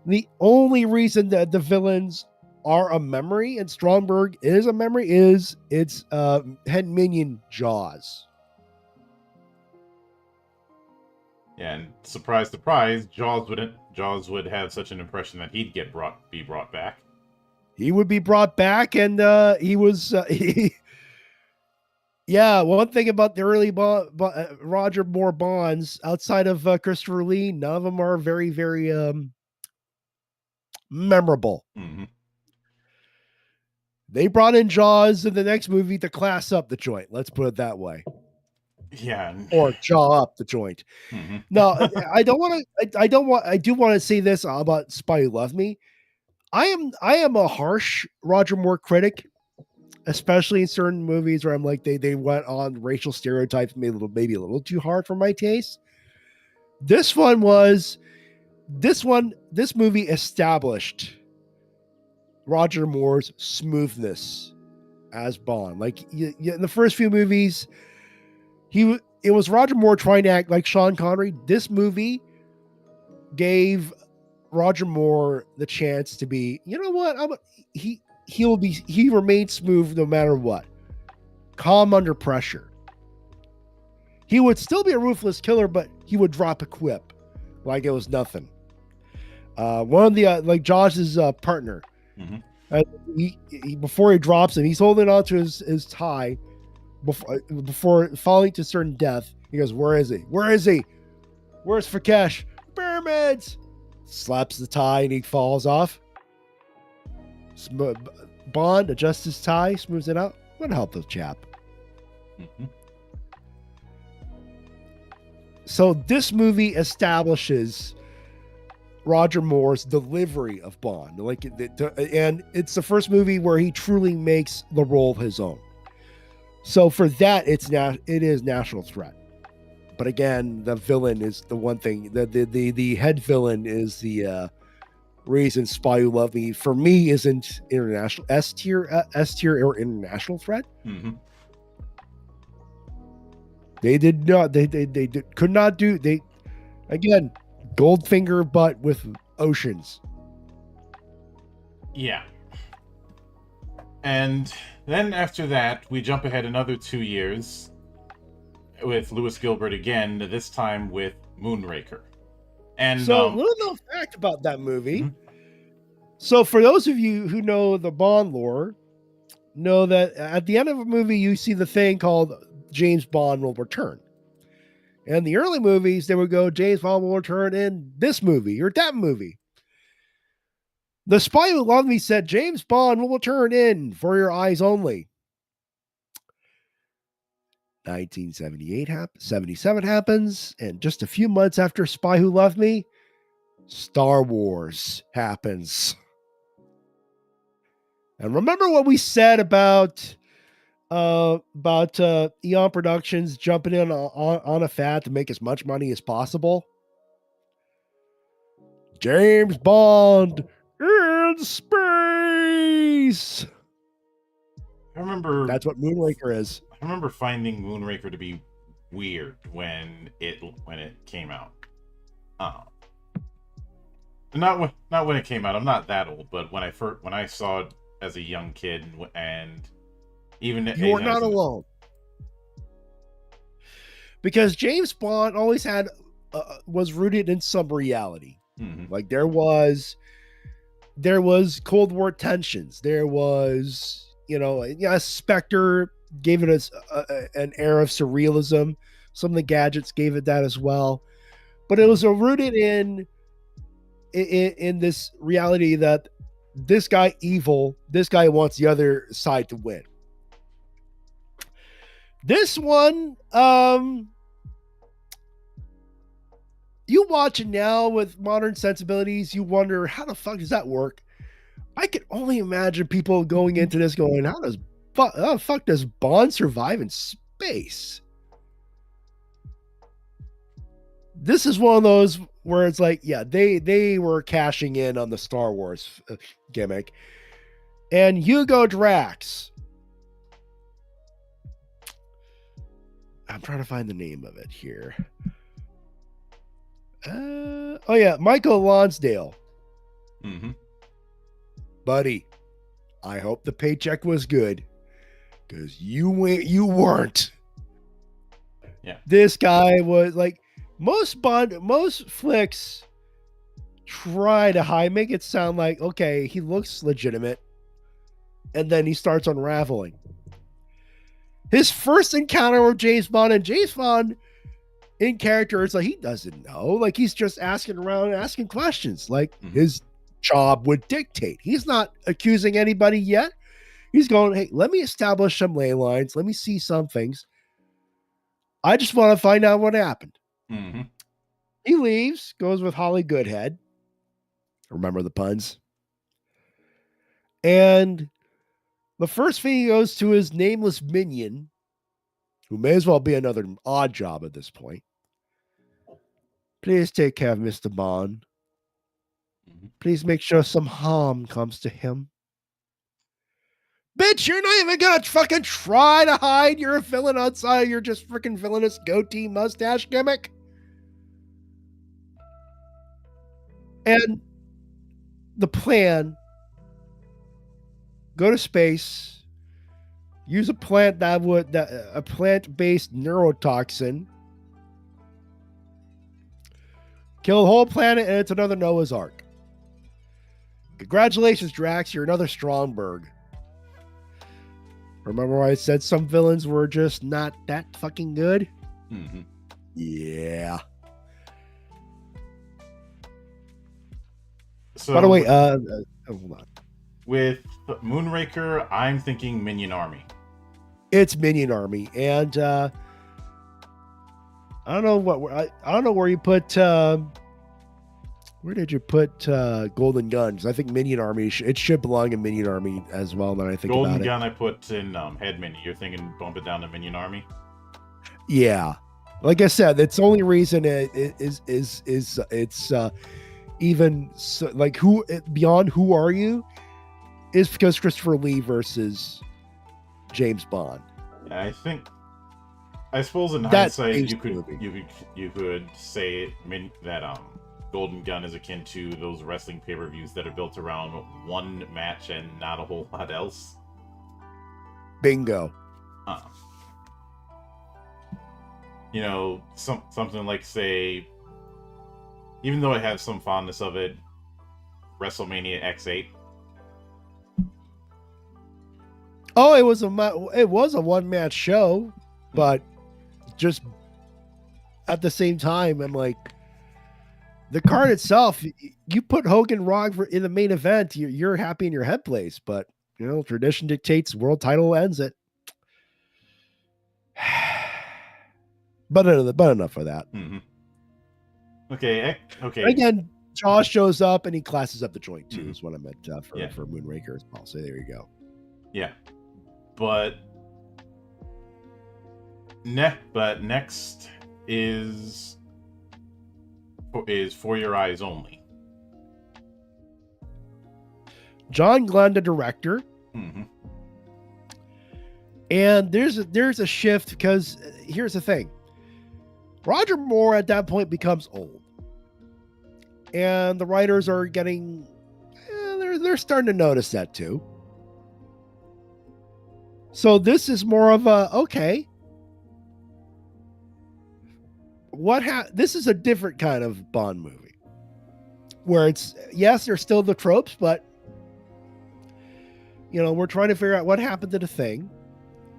The only reason that the villains are a memory and Stromberg is a memory is its head minion Jaws. Yeah, and surprise, surprise, Jaws would have such an impression that he'd be brought back. He would be brought back, and he was. Yeah, one thing about the early Roger Moore Bonds, outside of Christopher Lee, none of them are very, very memorable. Mm-hmm. They brought in Jaws in the next movie to class up the joint. Let's put it that way. Yeah. Or jaw up the joint. Mm-hmm. No, I don't want to. I do want to say this about Spy Who Loved Me. I am a harsh Roger Moore critic, especially in certain movies where I'm like they went on racial stereotypes, maybe a little too hard for my taste. This movie established Roger Moore's smoothness as Bond. Like in the first few movies, it was Roger Moore trying to act like Sean Connery. This movie gave Roger Moore the chance to be, you know what? He remained smooth no matter what. Calm under pressure. He would still be a ruthless killer, but he would drop a quip like it was nothing. One of the like Josh's partner, before he drops him, he's holding on to his tie before falling to certain death. He goes, "Where is he? Where is he? Where's Fakesh? Pyramids!" Slaps the tie and he falls off. Bond adjusts his tie, smooths it out. What help the chap? Mm-hmm. So this movie establishes Roger Moore's delivery of Bond, and it's the first movie where he truly makes the role his own. So for that, it is national threat. But again, the villain is the one thing. The head villain is the reason Spy Who Loved Me for me isn't international S tier or international threat. Mm-hmm. They did not. They could not do. Again, Goldfinger, but with oceans. Yeah. And then after that, we jump ahead another 2 years with Lewis Gilbert again. This time with Moonraker. And so, little known fact about that movie. Mm-hmm. So, for those of you who know the Bond lore, know that at the end of a movie, you see the thing called James Bond will return. And the early movies, they would go, James Bond will return in this movie or that movie. The Spy Who Loved Me said James Bond will return in For Your Eyes Only. 1977 happens, and just a few months after Spy Who Loved Me, Star Wars happens. And remember what we said about Eon Productions jumping in on a fad to make as much money as possible? James Bond in space. I remember That's what Moonraker is. I remember finding Moonraker to be weird when it came out. Not when it came out. I'm not that old, but when I saw it as a young kid, and even you are not alone. because James Bond always had was rooted in some reality. Like there was Cold War tensions. There was, Spectre gave it an air of surrealism. Some of the gadgets gave it that as well, but it was rooted in this reality that this guy evil, this guy wants the other side to win. This one, you watch it now with modern sensibilities, you wonder how the fuck does that work? I can only imagine people going into this going, how the fuck does Bond survive in space? This is one of those where it's like, yeah, they were cashing in on the Star Wars gimmick. And Hugo Drax, I'm trying to find the name of it here. Michael Lonsdale. Buddy, I hope the paycheck was good, because you weren't. Yeah. This guy was like, most flicks try to make it sound like, okay, he looks legitimate, and then he starts unraveling. His first encounter with James Bond, and James Bond in character, it's like he doesn't know. Like he's just asking around, asking questions, like his job would dictate. He's not accusing anybody yet. He's going, hey, let me establish some ley lines. Let me see some things. I just want to find out what happened. He leaves, goes with Holly Goodhead. Remember the puns? And the first thing he goes to his nameless minion, who may as well be another odd job at this point. Please take care of Mr. Bond. Please make sure some harm comes to him. Bitch, you're not even gonna fucking try to hide you're a villain outside your just freaking villainous goatee mustache gimmick. And the plan, go to space, use a plant-based neurotoxin, kill the whole planet, and it's another Noah's Ark. Congratulations, Drax, you're another Stromberg. Remember why I said some villains were just not that fucking good? Yeah. So, by the way, hold on. With Moonraker, I'm thinking Minion Army. It's Minion Army, and I don't know where you put. Where did you put Golden Guns? I think Minion Army. It should belong in Minion Army as well. Now I think Golden about Gun, I put in Head Mini. You're thinking bump it down to Minion Army? Yeah, like I said, that's the only reason it's even so, like who beyond Who Are You is because Christopher Lee versus James Bond. I suppose in hindsight you could say that Golden Gun is akin to those wrestling pay-per-views that are built around one match and not a whole lot else. Bingo. Something like, say, even though I have some fondness of it, WrestleMania X8. Oh, it was a one-match show, but just at the same time, I'm like, the card itself, you put Hogan Rock in the main event, you're happy in your head place, but tradition dictates world title ends it. But enough of that. Okay. Again, Josh shows up and he classes up the joint too. Is what I meant for Moonraker as well. So there you go. Yeah, but next is For Your Eyes Only. John Glenn, the director. And there's a shift because here's the thing. Roger Moore at that point becomes old. And the writers are getting, they're starting to notice that too. So this is more of a, okay, This is a different kind of Bond movie where it's, yes, there's still the tropes, but we're trying to figure out what happened to the thing.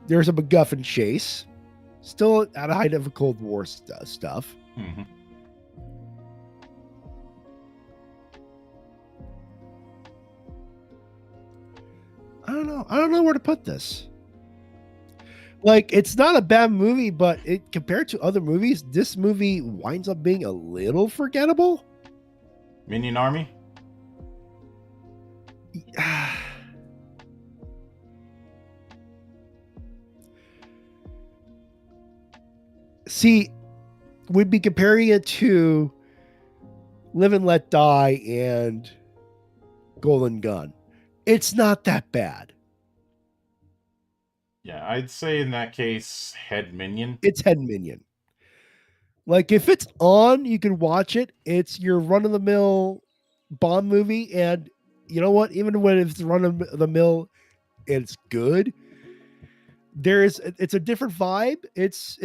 There's a MacGuffin chase, still at a height of a Cold War stuff. Mm-hmm. I don't know where to put this. Like, it's not a bad movie, but compared to other movies, this movie winds up being a little forgettable. Minion Army? See, we'd be comparing it to Live and Let Die and Golden Gun. It's not that bad. Yeah, I'd say in that case, Head Minion. It's Head Minion. Like, if it's on, you can watch it. It's your run-of-the-mill Bond movie, and you know what? Even when it's run-of-the-mill, it's good. It's a different vibe. It's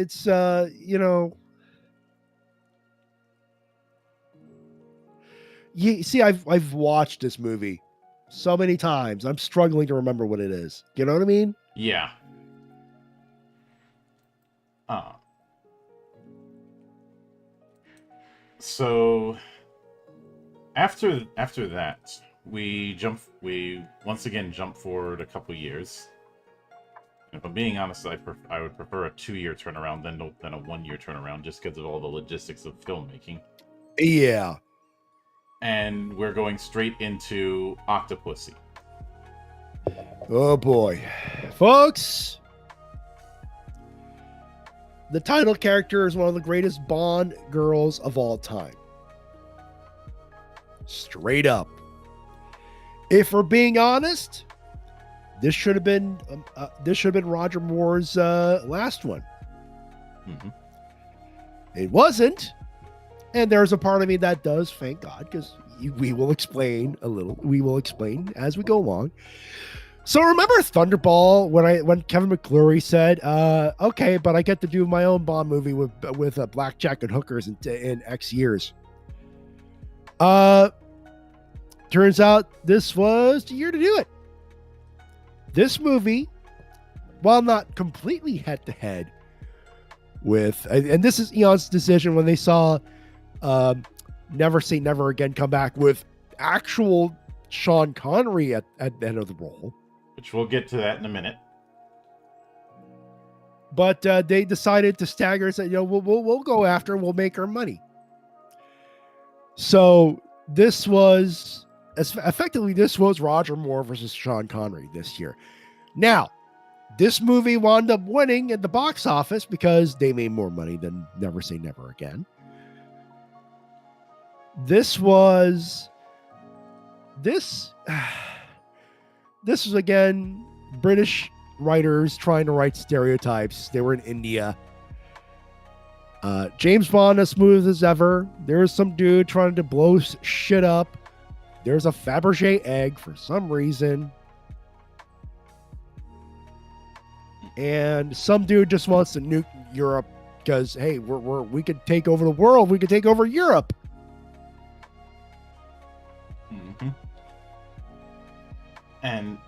you see, I've watched this movie so many times. I'm struggling to remember what it is. You know what I mean? Yeah. So after that, we once again jump forward a couple years. If I'm being honest, I would prefer a 2-year turnaround than a 1-year turnaround, just because of all the logistics of filmmaking. Yeah. And we're going straight into Octopussy. Oh boy, folks. The title character is one of the greatest Bond girls of all time. Straight up. If we're being honest, this should have been Roger Moore's last one. Mm-hmm. It wasn't, and there's a part of me that does, thank God, because we will explain as we go along. So remember Thunderball when Kevin McClory said, "Okay, but I get to do my own Bond movie with a blackjack and hookers in X years." Turns out this was the year to do it. This movie, while not completely head to head with, and this is Eon's decision when they saw Never Say Never Again come back with actual Sean Connery at the end of the role. Which we'll get to that in a minute. But they decided to stagger and said, we'll go after and we'll make our money. So this was Roger Moore versus Sean Connery this year. Now, this movie wound up winning at the box office because they made more money than Never Say Never Again. This was again British writers trying to write stereotypes. They were in India. James Bond as smooth as ever. There's some dude trying to blow shit up. There's a Fabergé egg for some reason. And some dude just wants to nuke Europe because, hey, we could take over the world. We could take over Europe. Mm-hmm. And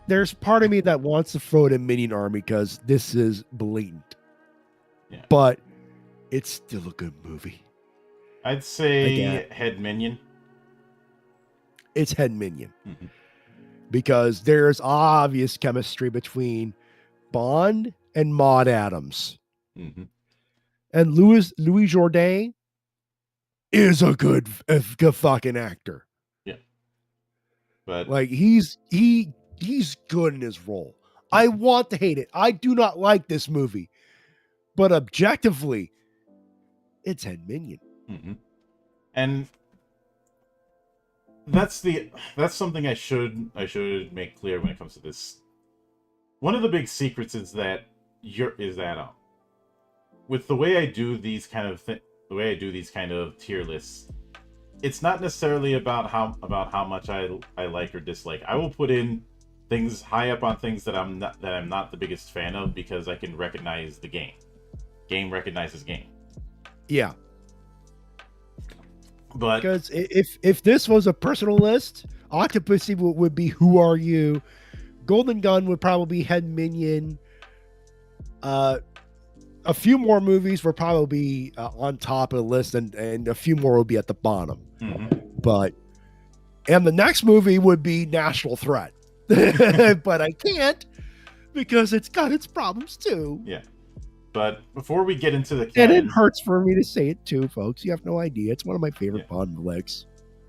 there's part of me that wants to throw it in Minion Army because this is blatant. Yeah. But it's still a good movie. I'd say Head Minion. It's Head Minion. Mm-hmm. Because there's obvious chemistry between Bond and Maud Adams. Mm-hmm. And Louis Jourdain is a good fucking actor. Yeah. But like he's good in his role. I want to hate it. I do not like this movie. But objectively, it's Head Minion. Mm-hmm. And that's something I should make clear when it comes to this. One of the big secrets is that with the way I do these kind of tier lists, it's not necessarily about how much I like or dislike. I will put in things high up on things that I'm not the biggest fan of because I can recognize the game. Game recognizes game. Yeah, But because if this was a personal list, Octopussy would be Who Are You? Golden Gun would probably be Head Minion. Uh, a few more movies were probably on top of the list, and a few more would be at the bottom. But and the next movie would be National Threat, but I can't because it's got its problems too. yeah. But before we get into the And canon, it hurts for me to say it too, folks. You have no idea. It's one of my favorite Bond flicks.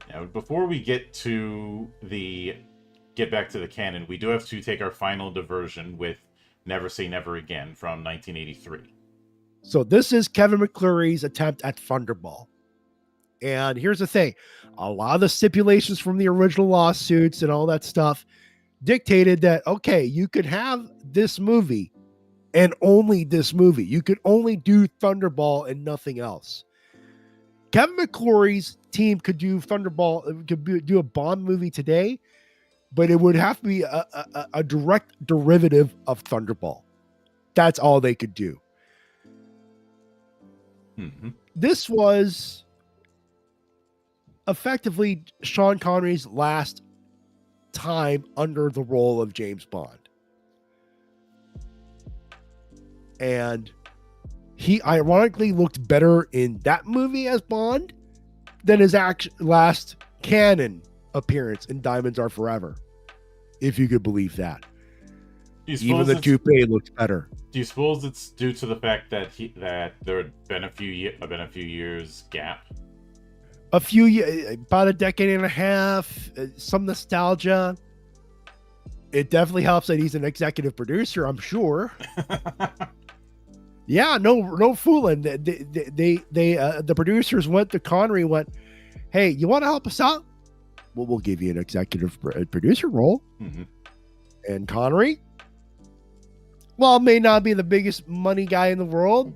yeah, before we get back to the canon, we do have to take our final diversion with Never Say Never Again from 1983. So this is Kevin McClory's attempt at Thunderball. And here's the thing. A lot of the stipulations from the original lawsuits and all that stuff dictated that, okay, you could have this movie and only this movie. You could only do Thunderball and nothing else. Kevin McClory's team could do Thunderball, do a Bond movie today, but it would have to be a direct derivative of Thunderball. That's all they could do. This was effectively Sean Connery's last time under the role of James Bond. And he ironically looked better in that movie as Bond than his last canon appearance in Diamonds Are Forever, if you could believe that. Even the toupee looked better. Do you suppose it's due to the fact that there had been a few years gap? About a decade and a half, some nostalgia. It definitely helps that he's an executive producer, I'm sure. Yeah, no fooling. The producers went to Connery, went, "Hey, you want to help us out? Well, we'll give you an executive producer role." And Connery, while may not be the biggest money guy in the world,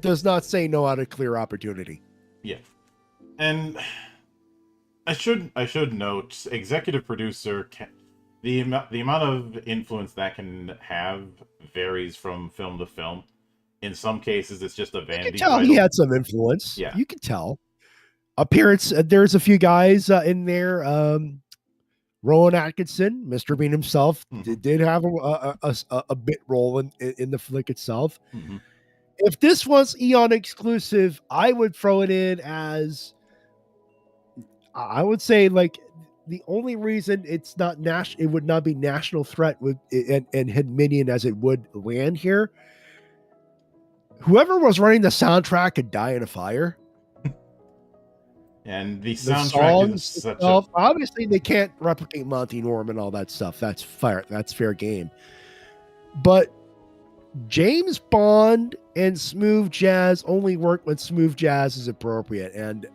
does not say no out of clear opportunity. Yeah. And I should note, executive producer, the amount of influence that can have varies from film to film. In some cases, it's just a vanity. You can tell he had some influence. Yeah, you can tell. Appearance. There's a few guys in there. Rowan Atkinson, Mr. Bean himself, did have a bit role in the flick itself. If this was Eon exclusive, I would throw it in as, I would say, like, the only reason it's not it would not be National Threat and Head Minion as it would land here. Whoever was running the soundtrack could die in a fire. And the soundtrack is such a... Obviously, they can't replicate Monty Norm and all that stuff. That's fair game. But James Bond and smooth jazz only work when smooth jazz is appropriate. And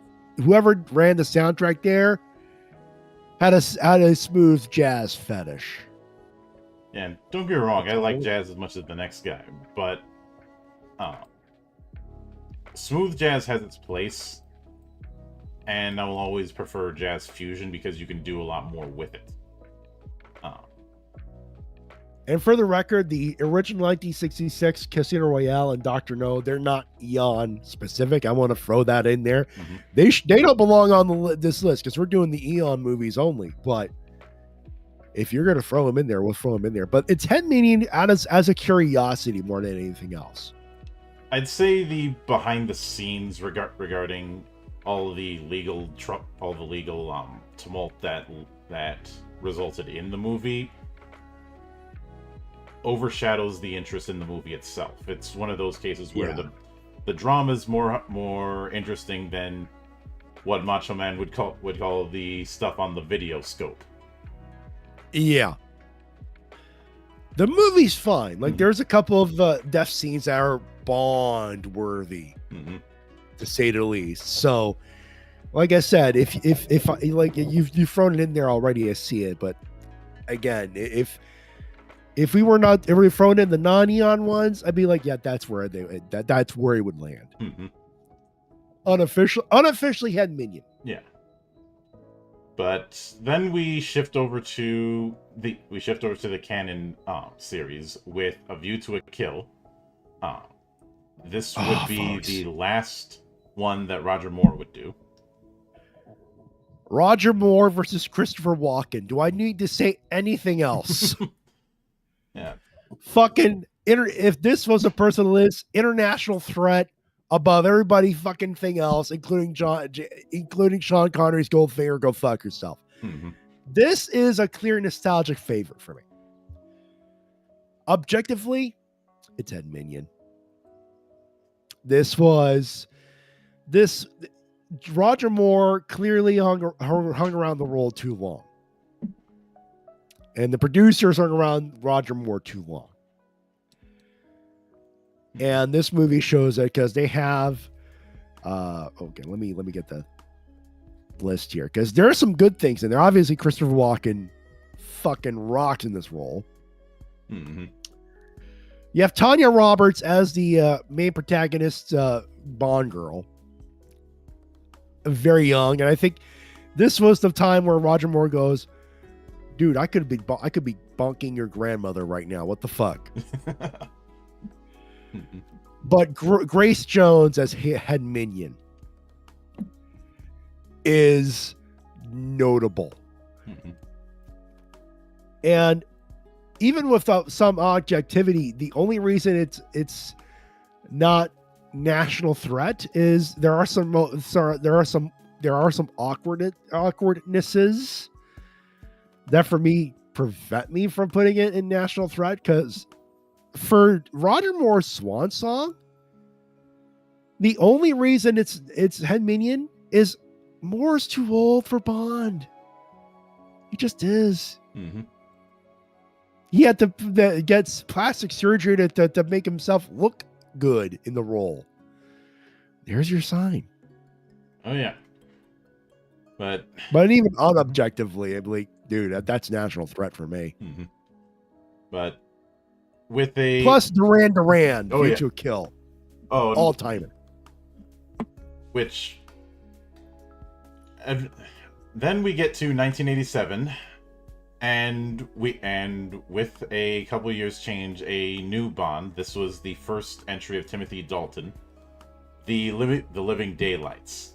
whoever ran the soundtrack there had a smooth jazz fetish. And don't get me wrong, I like jazz as much as the next guy, but smooth jazz has its place, and I will always prefer jazz fusion because you can do a lot more with it. And for the record, the original 1966 Casino Royale and Dr. No, they're not Eon specific. I want to throw that in there. They don't belong on this list because we're doing the Eon movies only. But if you're going to throw them in there, we'll throw them in there. But it's Head Minion as a curiosity more than anything else. I'd say the behind the scenes regarding all the legal tumult that resulted in the movie overshadows the interest in the movie itself. It's one of those cases where the drama is more interesting than what Macho Man would call the stuff on the video scope. Yeah. The movie's fine. Like, there's a couple of death scenes that are Bond worthy, to say the least. So, like I said, if like you've thrown it in there already, I see it. But again, if we were thrown in the non-Eon ones, I'd be like, yeah, that's where that's where he would land. Unofficially Head Minion. Yeah. But then we shift over to the canon series with A View to a Kill. This would Oh, be folks. the last one that Roger Moore would do. Roger Moore versus Christopher Walken. Do I need to say anything else? Yeah. Fucking if this was a person list, international threat above everybody fucking thing else, including including Sean Connery's Goldfinger. Go fuck yourself. Mm-hmm. This is a clear nostalgic favorite for me. Objectively, it's Ed Minion. This Roger Moore clearly hung around the role too long. And the producers hung around Roger Moore too long. And this movie shows it because they have okay, let me get the list here. Because there are some good things in there. Obviously, Christopher Walken fucking rocked in this role. Mm-hmm. You have Tanya Roberts as the main protagonist, Bond girl. Very young, and I think this was the time where Roger Moore goes, "Dude, I could be bonking your grandmother right now. What the fuck?" Mm-hmm. But Grace Jones as Head Minion is notable, Mm-hmm. and even without some objectivity, the only reason it's not national threat is there are some awkwardnesses that for me prevent me from putting it in national threat, because for Roger Moore's swan song, the only reason it's Head Minion is Moore's too old for Bond. He just is. Mm-hmm. He had to gets plastic surgery to make himself look good in the role. There's your sign. Oh yeah. But even unobjectively, I'm like, dude, that's national threat for me. Mm-hmm. But with a plus Duran Oh, View yeah. to a Kill, all timer. Which then we get to 1987, and with a couple years change, a new Bond. This was the first entry of Timothy Dalton, the Living Daylights.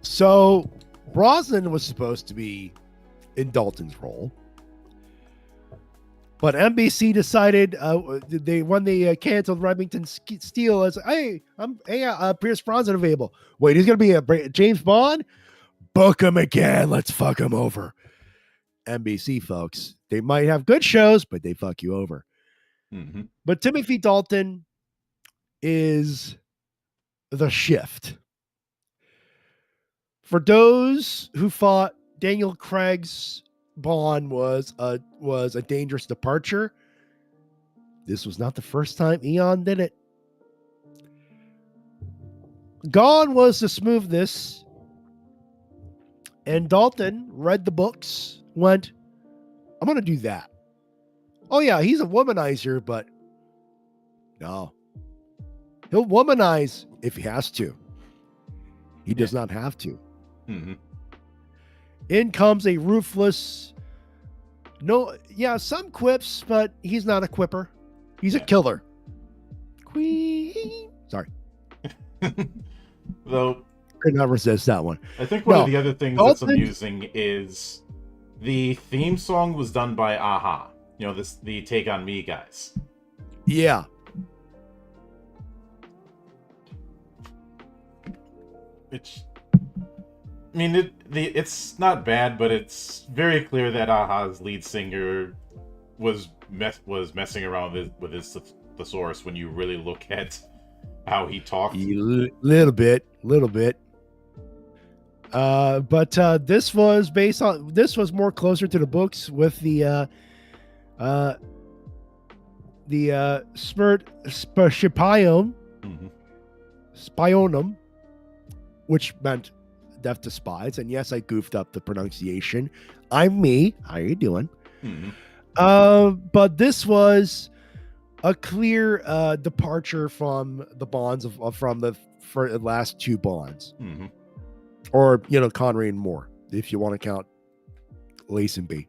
So Brosnan was supposed to be in Dalton's role, but NBC decided when they canceled Remington Steele as, hey, Pierce Brosnan available. Wait, he's gonna be a James Bond? Book him again. Let's fuck him over. NBC folks, they might have good shows, but they fuck you over. Mm-hmm. But Timothy Dalton is the shift. For those who thought Daniel Craig's Bond was a dangerous departure, this was not the first time Eon did it. Gone was the smoothness, and Dalton read the books, went, I'm going to do that. Oh yeah, he's a womanizer, but no. He'll womanize if he has to. He does not have to. Mm-hmm. In comes a ruthless, some quips, but he's not a quipper. He's a killer. Queen. Sorry. Though Could not resist that one. I think one of the other things that's amusing is the theme song was done by Aha. The Take On Me guys. Yeah. It's not bad, but it's very clear that Aha's lead singer was messing around with his thesaurus when you really look at how he talked. Little bit. But this was more closer to the books with the Spionum, Mm-hmm. Spionum, which meant death to spies. And yes, I goofed up the pronunciation. I'm me. How you doing? Mm-hmm. But this was a clear departure from the Bonds from the last two Bonds. Mm-hmm. Or, Connery and Moore, if you want to count Lazenby.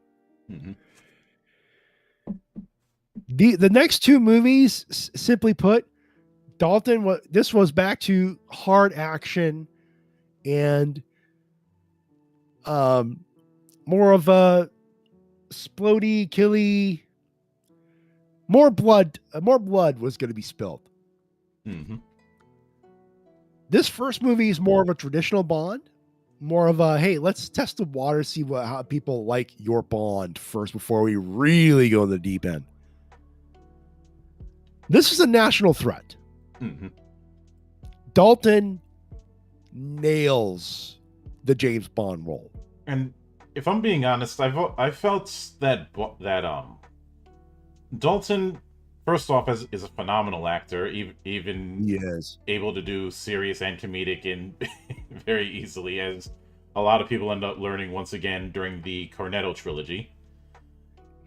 Mm-hmm. The next two movies, simply put, Dalton, this was back to hard action and more of a splody, killy, more blood was going to be spilled. Mm-hmm. This first movie is more of a traditional Bond, more of a, hey, let's test the water, see how people like your Bond first before we really go in the deep end. This is a national threat. Mm-hmm. Dalton nails the James Bond role. And if I'm being honest, I felt that Dalton, first off, is a phenomenal actor, even Yes, able to do serious and comedic in very easily, as a lot of people end up learning once again during the Cornetto trilogy.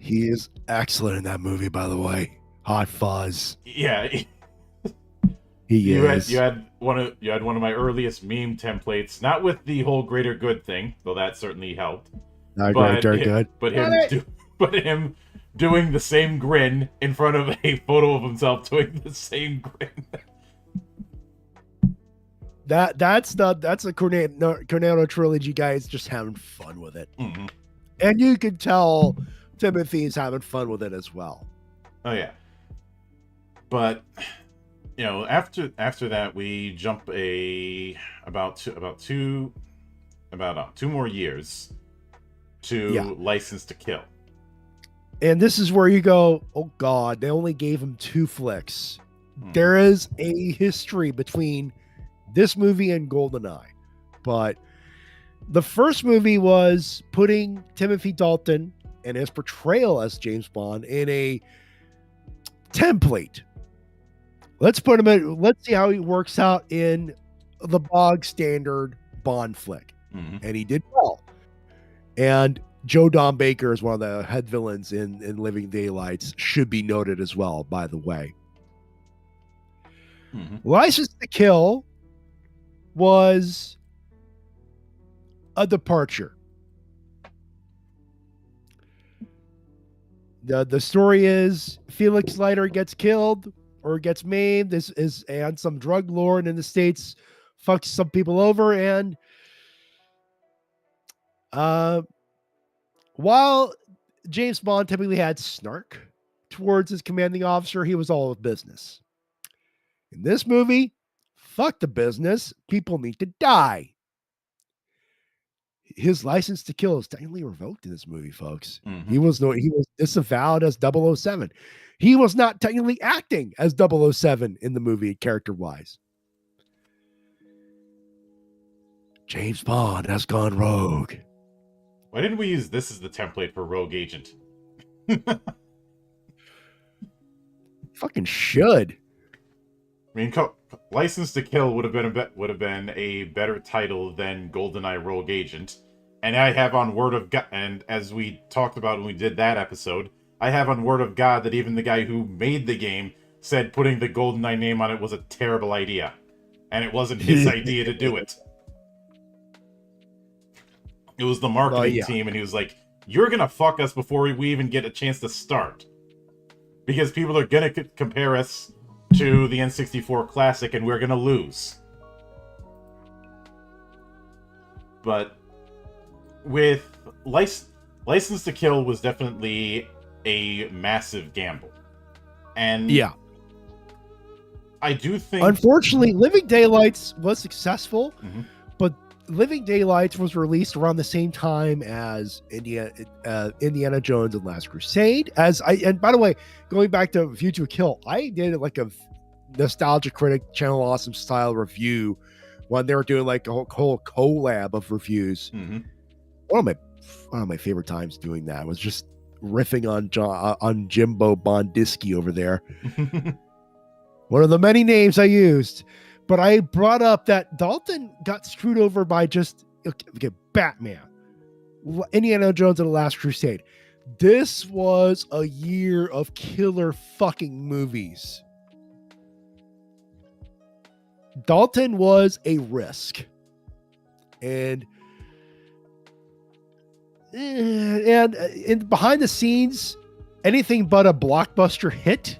he is excellent in that movie, by the way. Hot Fuzz. Yeah, He is. you had one of my earliest meme templates, not with the whole greater good thing, though that certainly helped. Very good. But him doing the same grin in front of a photo of himself doing the same grin. That's the Cornetto trilogy, guys, just having fun with it. Mm-hmm. And you can tell Timothy's having fun with it as well. Oh yeah. But after that we jump about two more years to License to Kill. And this is where you go, oh God, they only gave him 2 flicks. Hmm. There is a history between this movie and GoldenEye. But the first movie was putting Timothy Dalton and his portrayal as James Bond in a template. Let's put him in, let's see how he works out in the bog standard Bond flick. Mm-hmm. And he did well. And Joe Don Baker is one of the head villains in Living Daylights, should be noted as well, by the way. Mm-hmm. License to Kill was a departure. The story is Felix Leiter gets killed or gets maimed, and some drug lord in the States fucks some people over, and while James Bond typically had snark towards his commanding officer, he was all of business. In this movie, fuck the business. People need to die. His license to kill is technically revoked in this movie, folks. Mm-hmm. He was disavowed as 007. He was not technically acting as 007 in the movie, character-wise. James Bond has gone rogue. Why didn't we use this as the template for Rogue Agent? Fucking should. I mean, License to Kill would have been a better title than GoldenEye Rogue Agent, and I have on word of God, and as we talked about when we did that episode, I have on word of God that even the guy who made the game said putting the GoldenEye name on it was a terrible idea, and it wasn't his idea to do it. It was the marketing team, and he was like, "You're gonna fuck us before we even get a chance to start, because people are gonna compare us to the N64 Classic, and we're gonna lose." But with License to Kill was definitely a massive gamble, and I do think, unfortunately, Living Daylights was successful, mm-hmm. but Living Daylights was released around the same time as Indiana Jones and Last Crusade. And by the way, going back to View to a Kill, I did like a Nostalgia Critic Channel Awesome style review when they were doing like a whole collab of reviews. Mm-hmm. One of my favorite times doing that was just riffing on Jimbo Bondiski over there. One of the many names I used. But I brought up that Dalton got screwed over by just Batman, Indiana Jones and the Last Crusade. This was a year of killer fucking movies. Dalton was a risk. And behind the scenes, anything but a blockbuster hit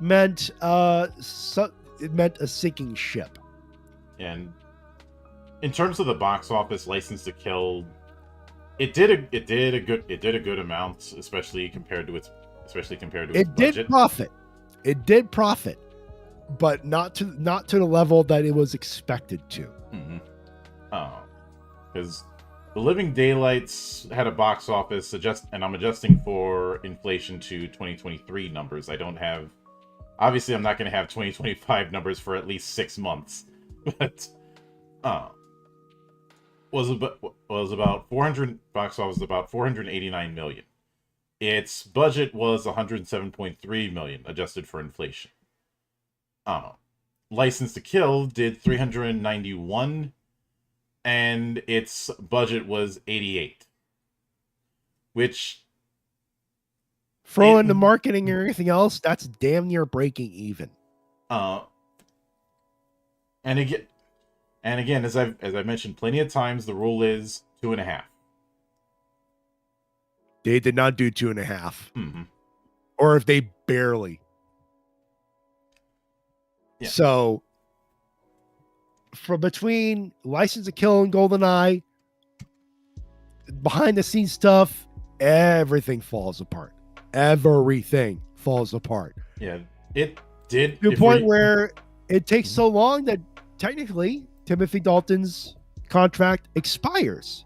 meant it meant a sinking ship. And in terms of the box office, License to Kill, it did a good amount, especially compared to its It budget. did profit. It did profit, but not to the level that it was expected to. Mm-hmm. Because The Living Daylights had a box office and I'm adjusting for inflation to 2023 numbers. Obviously I'm not going to have 2025 numbers for at least 6 months, but was about 400 box office, about 489 million. Its budget was 107.3 million adjusted for inflation. License to Kill did 391, and its budget was 88, which, throw in the marketing and everything else, that's damn near breaking even. And again, as I've mentioned plenty of times, the rule is 2.5. They did not do 2.5, mm-hmm. or if they barely. Yeah. So, from between License to Kill and GoldenEye, behind the scenes stuff, everything falls apart. Everything falls apart. Yeah, it did. To the point where it takes so long that technically Timothy Dalton's contract expires.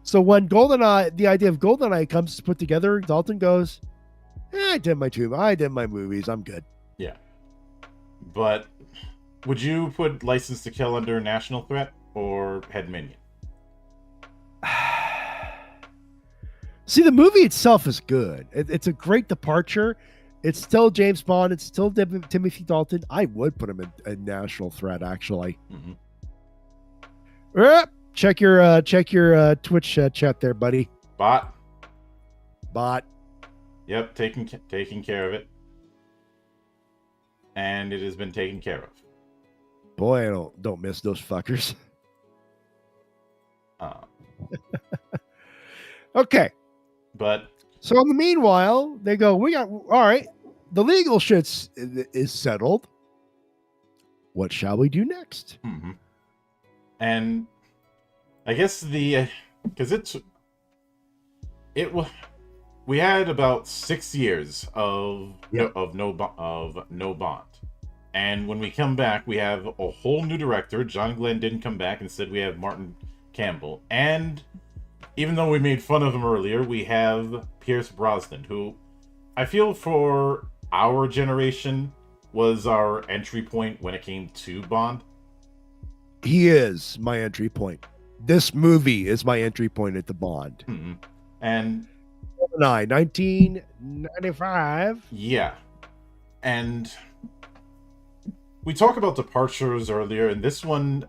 So when the idea of GoldenEye comes to put together, Dalton goes, I did my movies, I'm good. Yeah. But would you put License to Kill under National Threat or Head Minion? See, the movie itself is good. It's a great departure. It's still James Bond. It's still Timothy Dalton. I would put him in National Threat, actually. Mm-hmm. Check your Twitch chat there, buddy. Bot. Yep, taking care of it, and it has been taken care of. Boy, I don't miss those fuckers. Okay, but so in the meanwhile, they go. All right. The legal shit is settled. What shall we do next? Mm-hmm. And I guess because we had about 6 years of no Bond, and when we come back, we have a whole new director. John Glenn didn't come back. Instead, we have Martin Campbell, and even though we made fun of him earlier, we have Pierce Brosnan, who I feel for our generation was our entry point when it came to Bond. He is my entry point. This movie is my entry point at the Bond. Mm-hmm. And 1995. Yeah. And we talked about departures earlier, and this one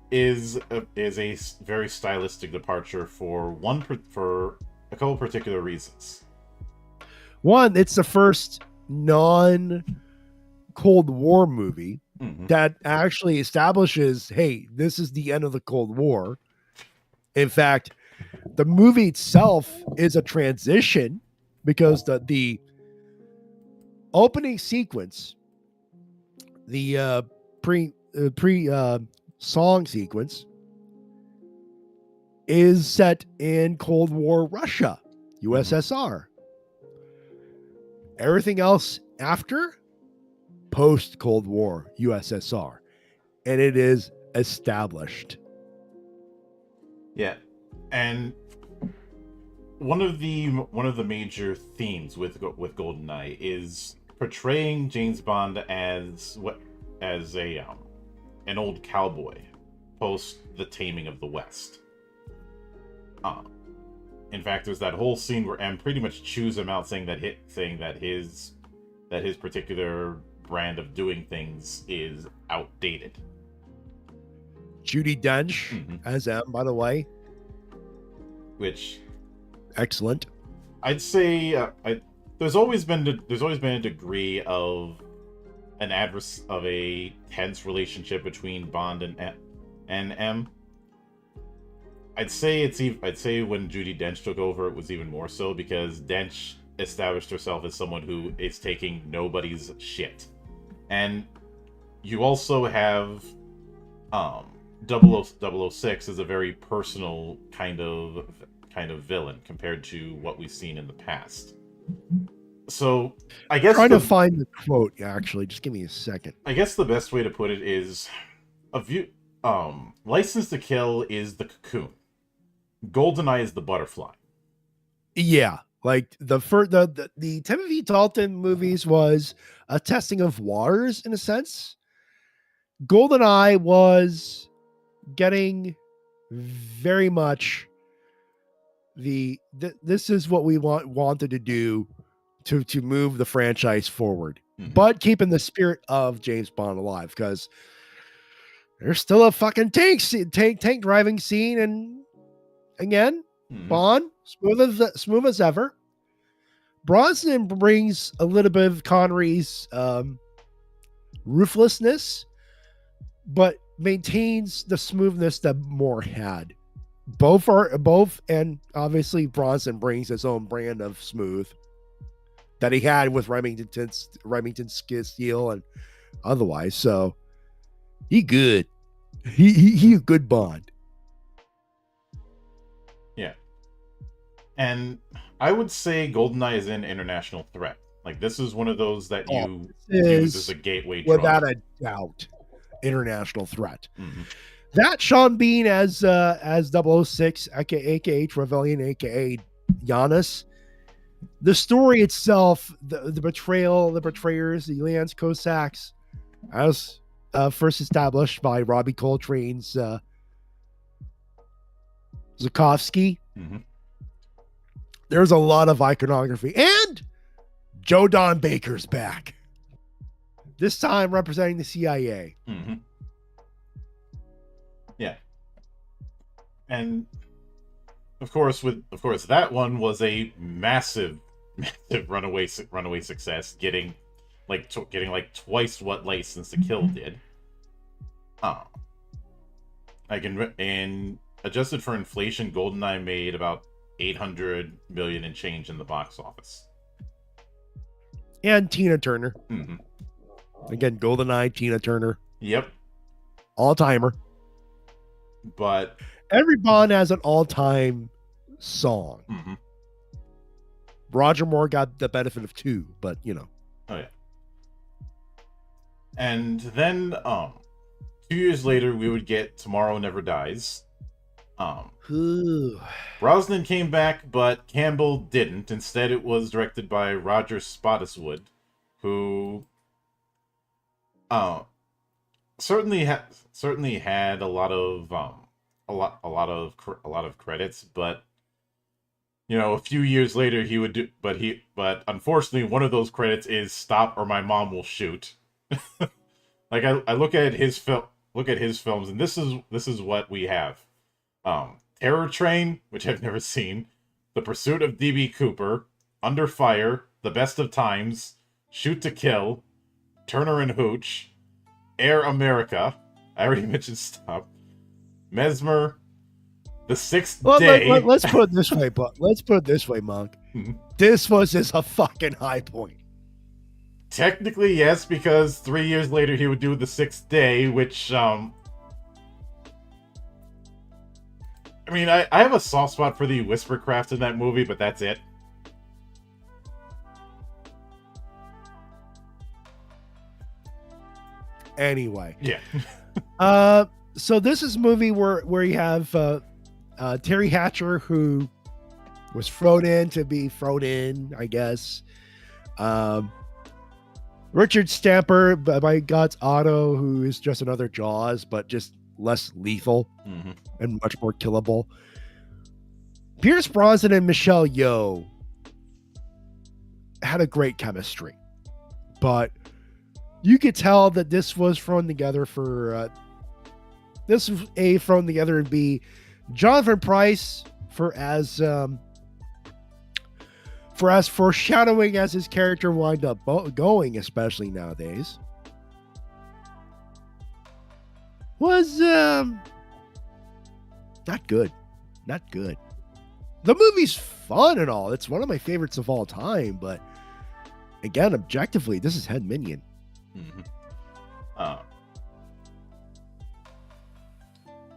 is a very stylistic departure for a couple particular reasons. One, it's the first non-Cold War movie that actually establishes, hey, this is the end of the Cold War. In fact, the movie itself is a transition because the opening sequence, the pre song sequence, is set in Cold War Russia, USSR. Everything else after, post Cold War USSR, and it is established. Yeah, and one of the major themes with GoldenEye is portraying James Bond as an old cowboy post the taming of the West. In fact, there's that whole scene where M pretty much chews him out, saying that his particular brand of doing things is outdated. Judi Dench as M, by the way, which excellent. I'd say there's always been a degree of a tense relationship between Bond and M. I'd say when Judi Dench took over, it was even more so because Dench established herself as someone who is taking nobody's shit. And you also have 006 is a very personal kind of villain compared to what we've seen in the past. So I guess Trying to find the quote, actually. Just give me a second. I guess the best way to put it is a view License to Kill is the cocoon. GoldenEye is the butterfly. Yeah. Like the Timothy Dalton movies was a testing of waters in a sense. GoldenEye was getting very much this is what we wanted to do to move the franchise forward, but keeping the spirit of James Bond alive, because there's still a fucking tank driving scene, and again, Bond smooth as ever. Brosnan brings a little bit of Connery's ruthlessness, but maintains the smoothness that Moore had. Both, and obviously Bronson brings his own brand of smooth that he had with Remington Steel and otherwise. So he good. He a good Bond. Yeah. And I would say GoldenEye is an international threat. Like, this is one of those that you use as a gateway drug. Without a doubt, international threat. That Sean Bean as 006, aka Trevelyan, aka Giannis. The story itself, the betrayal, the betrayers, the Lance Cossacks, as first established by Robbie Coltrane's Zukovsky. There's a lot of iconography, and Joe Don Baker's back. This time representing the CIA. Yeah. And of course that one was a massive runaway success, getting like twice what License to Kill did. And adjusted for inflation, GoldenEye made about $800 million and change in the box office. And Tina Turner. Again, GoldenEye, Tina Turner. Yep. All-timer. But every Bond has an all-time song. Roger Moore got the benefit of two, but you know. Oh yeah. And then 2 years later we would get Tomorrow Never Dies. Brosnan came back, but Campbell didn't. Instead, it was directed by Roger Spottiswoode, who certainly had a lot of credits, but you know, a few years later he would do, but unfortunately one of those credits is Stop or My Mom Will Shoot. Like I look at his films, and this is what we have. Terror Train, which I've never seen, The Pursuit of D.B. Cooper, Under Fire, The Best of Times, Shoot to Kill, Turner and Hooch, Air America, I already mentioned Stop, Mesmer, The Sixth Day. Let's put it this way, Monk. This was just a fucking high point. Technically, yes, because 3 years later he would do The Sixth Day, which I mean, I have a soft spot for the Whispercraft in that movie, but that's it. Anyway. Yeah. So this is a movie where you have Terry Hatcher, who was thrown in, I guess. Richard Stamper by God's Auto, who is just another Jaws, but just less lethal and much more killable. Pierce Brosnan and Michelle Yeoh had a great chemistry, but you could tell that this was thrown together for this was A, thrown together, and B, Jonathan Pryce for as foreshadowing as his character wound up going, especially nowadays, was not good. The movie's fun and all. It's one of my favorites of all time, but again, objectively, this is Head Minion. Mm-hmm.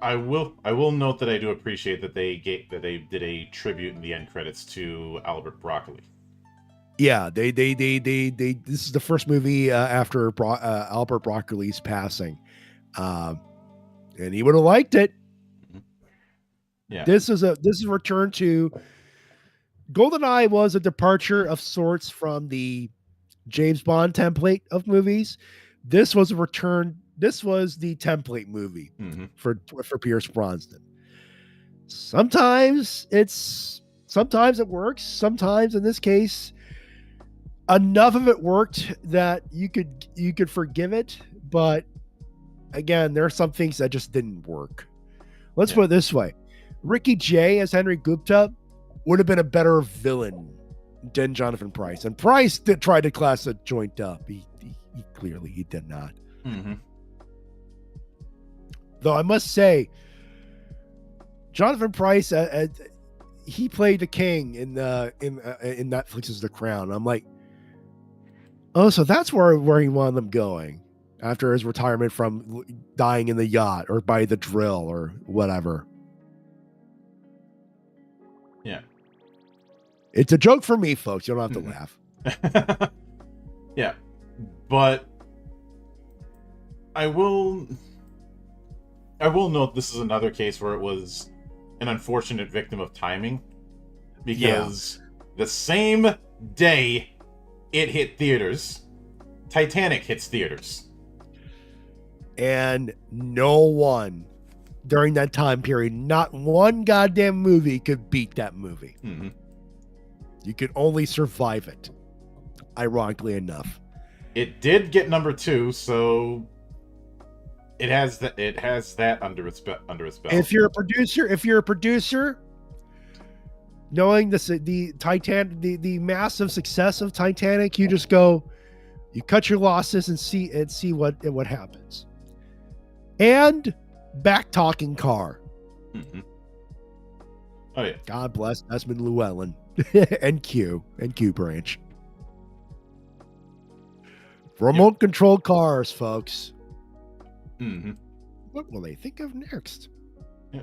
I will note that I do appreciate that they did a tribute in the end credits to Albert Broccoli. Yeah, they this is the first movie after Albert Broccoli's passing, and he would have liked it. Yeah, this is a return to GoldenEye. Was a departure of sorts from the James Bond template of movies. This was a return. This was the template movie for Pierce Brosnan. Sometimes it works. Sometimes, in this case, enough of it worked that you could forgive it. But again, there are some things that just didn't work. Let's put it this way: Ricky Jay as Henry Gupta would have been a better villain than Jonathan Pryce. And Pryce did try to class a joint up. He clearly did not. Mm-hmm. Though I must say, Jonathan Pryce, he played the king in Netflix's The Crown. I'm like, oh, so that's where he wanted them going after his retirement from dying in the yacht or by the drill or whatever. Yeah. It's a joke for me, folks. You don't have to laugh. Yeah. But I will note this is another case where it was an unfortunate victim of timing, because the same day it hit theaters, Titanic hits theaters. And no one during that time period, not one goddamn movie could beat that movie. Mm-hmm. You could only survive it, ironically enough. It did get number 2, so it has that under its belt. If you're a producer, knowing the massive success of Titanic, you just go, you cut your losses and see what happens. And back talking car. Mm-hmm. Oh yeah. God bless Desmond Llewellyn and Q Branch. Remote control cars, folks. Mm-hmm. What will they think of next? Yeah.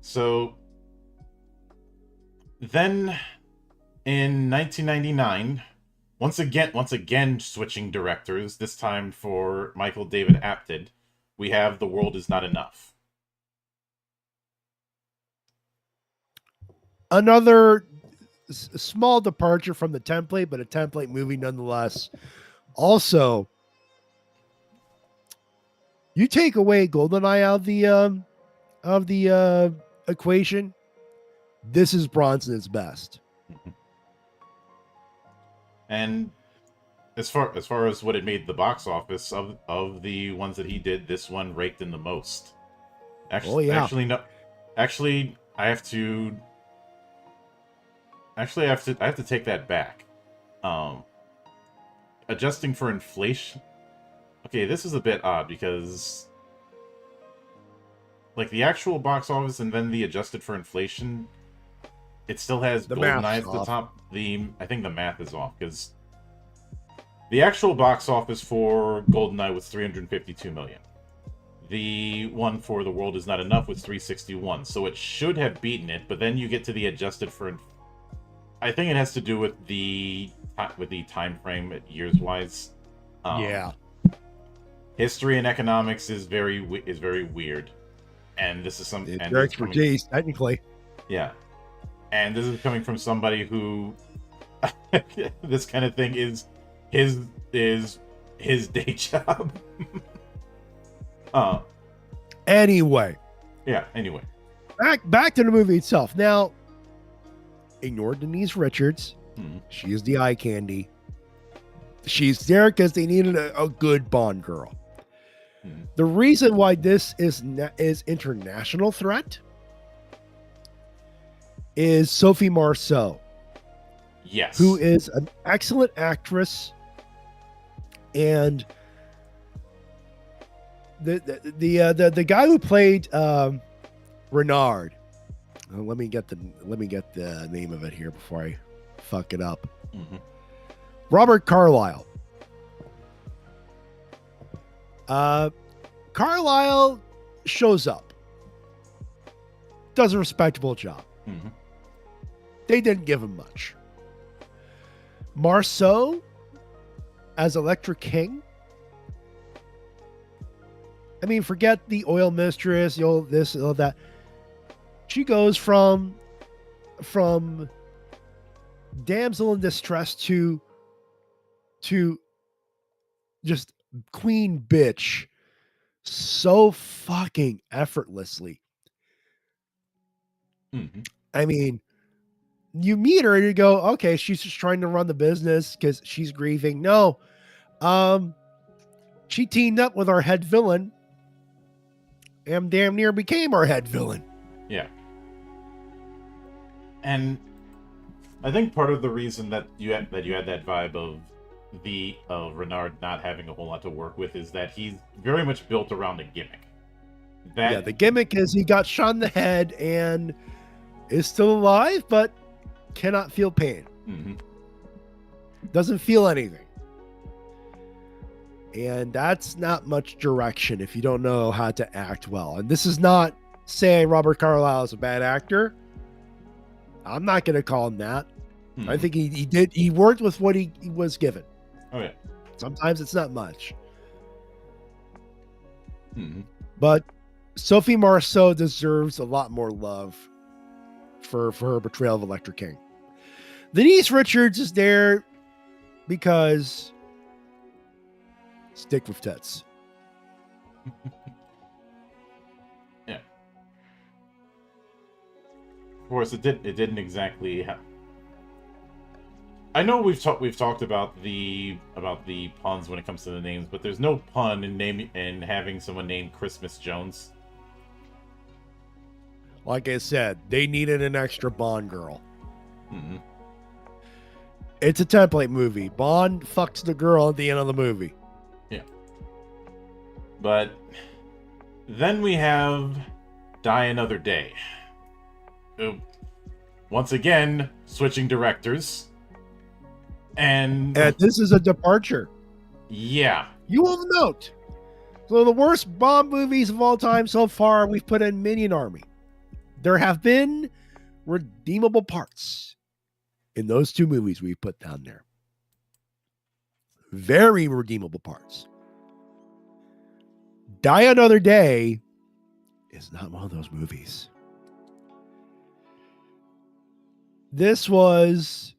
So then in 1999, once again switching directors, this time for Michael David Apted, we have The World Is Not Enough. Another small departure from the template, but a template movie nonetheless. Also, you take away GoldenEye out of the equation, this is Brosnan's best. And as far as what it made the box office of the ones that he did, this one raked in the most. Actually, I have to take that back. Adjusting for inflation. Okay, this is a bit odd because like the actual box office and then the adjusted for inflation, it still has GoldenEye at the top. I think the math is off because the actual box office for GoldenEye was $352 million. The one for The World Is Not Enough was $361, so it should have beaten it. But then you get to the adjusted for. I think it has to do with the time frame years wise. Yeah. History and economics is very weird, and this is your expertise, technically. Yeah, and this is coming from somebody who this kind of thing is his day job. Anyway. Yeah. Anyway. Back to the movie itself. Now, ignore Denise Richards. Mm-hmm. She is the eye candy. She's there because they needed a good Bond girl. Mm-hmm. The reason why this is international threat is Sophie Marceau. Yes. Who is an excellent actress, and the guy who played Renard Let me get the name of it here before I fuck it up. Mm-hmm. Robert Carlyle. Carlyle shows up, does a respectable job. Mm-hmm. They didn't give him much. Marceau as Electric King. I mean, forget the oil mistress, this, all that. She goes from damsel in distress to just queen bitch so fucking effortlessly. Mm-hmm. I mean, you meet her and you go, okay, she's just trying to run the business because she's grieving. No, she teamed up with our head villain and damn near became our head villain. Yeah. And I think part of the reason that you had that vibe of Renard not having a whole lot to work with is that he's very much built around a gimmick. The gimmick is he got shot in the head and is still alive, but cannot feel pain. Mm-hmm. Doesn't feel anything. And that's not much direction if you don't know how to act well. And this is not saying Robert Carlyle is a bad actor. I'm not going to call him that. Mm-hmm. I think he worked with what he was given. Oh, yeah. Sometimes it's not much. Mm-hmm. But Sophie Marceau deserves a lot more love for her portrayal of Electric King. Denise Richards is there because stick with tits. Yeah. Of course, it didn't exactly have. I know we've talked about the puns when it comes to the names, but there's no pun in having someone named Christmas Jones. Like I said, they needed an extra Bond girl. Mm-hmm. It's a template movie. Bond fucks the girl at the end of the movie. Yeah. But then we have Die Another Day. Once again, switching directors. And this is a departure. Yeah. You will note. So the worst Bond movies of all time so far, we've put in Minion Army. There have been redeemable parts in those two movies we've put down there. Very redeemable parts. Die Another Day is not one of those movies. This was,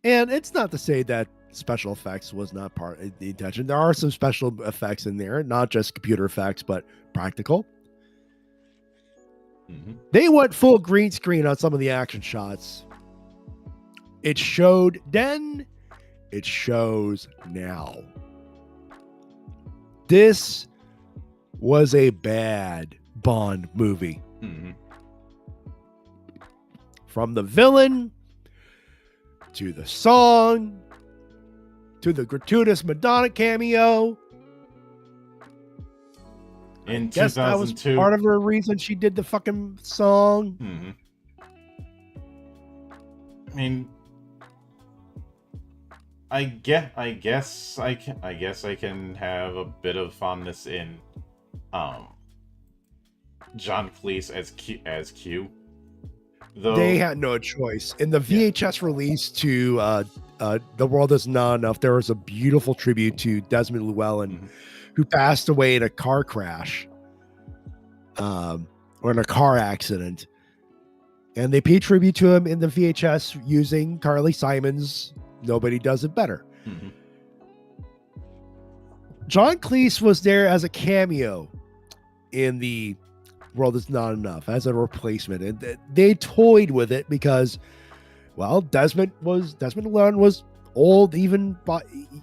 and it's not to say that special effects was not part of the intention. There are some special effects in there, not just computer effects, but practical. Mm-hmm. They went full green screen on some of the action shots. It showed then, it shows now. This was a bad Bond movie. Mm-hmm. From the villain, to the song, to the gratuitous Madonna cameo. In I guess 2002. that was part of her reason she did the fucking song. Mm-hmm. I mean, I guess I can have a bit of fondness in John Cleese as Q. Though they had no choice. In the VHS release to The World Is Not Enough, there was a beautiful tribute to Desmond Llewellyn, mm-hmm. who passed away in a car crash or in a car accident. And they paid tribute to him in the VHS using Carly Simon's Nobody Does It Better. Mm-hmm. John Cleese was there as a cameo in The World Is Not Enough as a replacement, and they toyed with it because, well, Desmond Llewellyn was old, even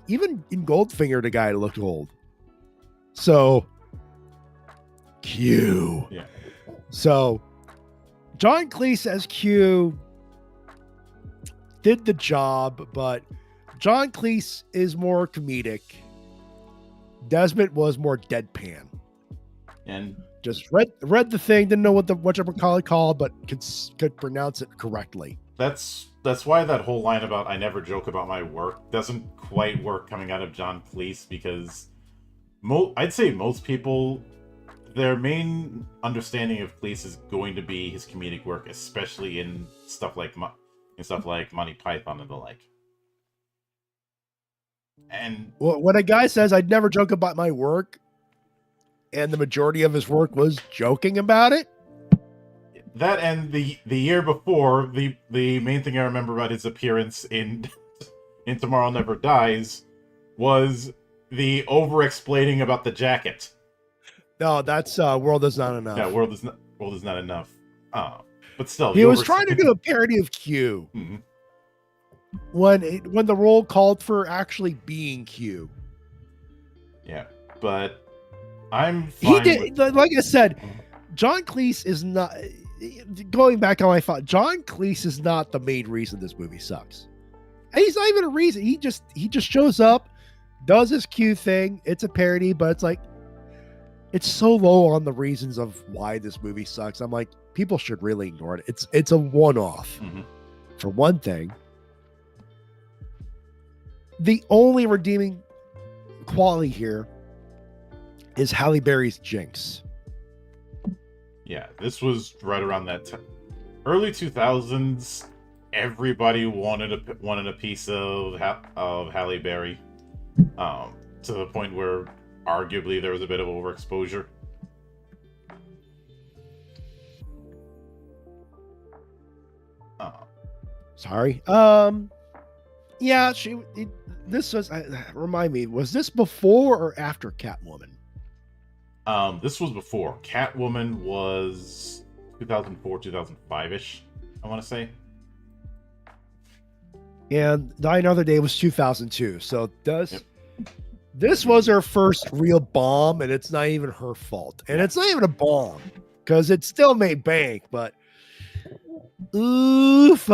in Goldfinger the guy looked old. So Q. Yeah. So John Cleese as Q did the job, but John Cleese is more comedic. Desmond was more deadpan. And Just read the thing, didn't know what you called, but could pronounce it correctly. That's why that whole line about "I never joke about my work" doesn't quite work coming out of John Cleese, because I'd say most people, their main understanding of Cleese is going to be his comedic work, especially in stuff like Monty Python and the like. And when a guy says I'd never joke about my work, and the majority of his work was joking about it. That, and the year before, the main thing I remember about his appearance in Tomorrow Never Dies was the over-explaining about the jacket. No, that's World Is Not Enough. Yeah, World Is Not Enough. But still, he was trying to do a parody of Q. Mm-hmm. When the role called for actually being Q. Yeah, but I'm fine. He did, like I said, John Cleese is not. Going back on my thought, John Cleese is not the main reason this movie sucks. And he's not even a reason. He just shows up, does his Q thing. It's a parody, but it's like, it's so low on the reasons of why this movie sucks. I'm like, people should really ignore it. It's a one-off. Mm-hmm. For one thing, the only redeeming quality here is Halle Berry's Jinx. Yeah, this was right around that time. Early 2000s, everybody wanted a piece of Halle Berry, to the point where arguably there was a bit of overexposure. Sorry. Yeah, this was, remind me, was this before or after Catwoman? This was before. Catwoman was 2004, 2005-ish, I want to say. And Die Another Day was 2002. So this was her first real bomb, and it's not even her fault. And it's not even a bomb, because it still made bank, but oof.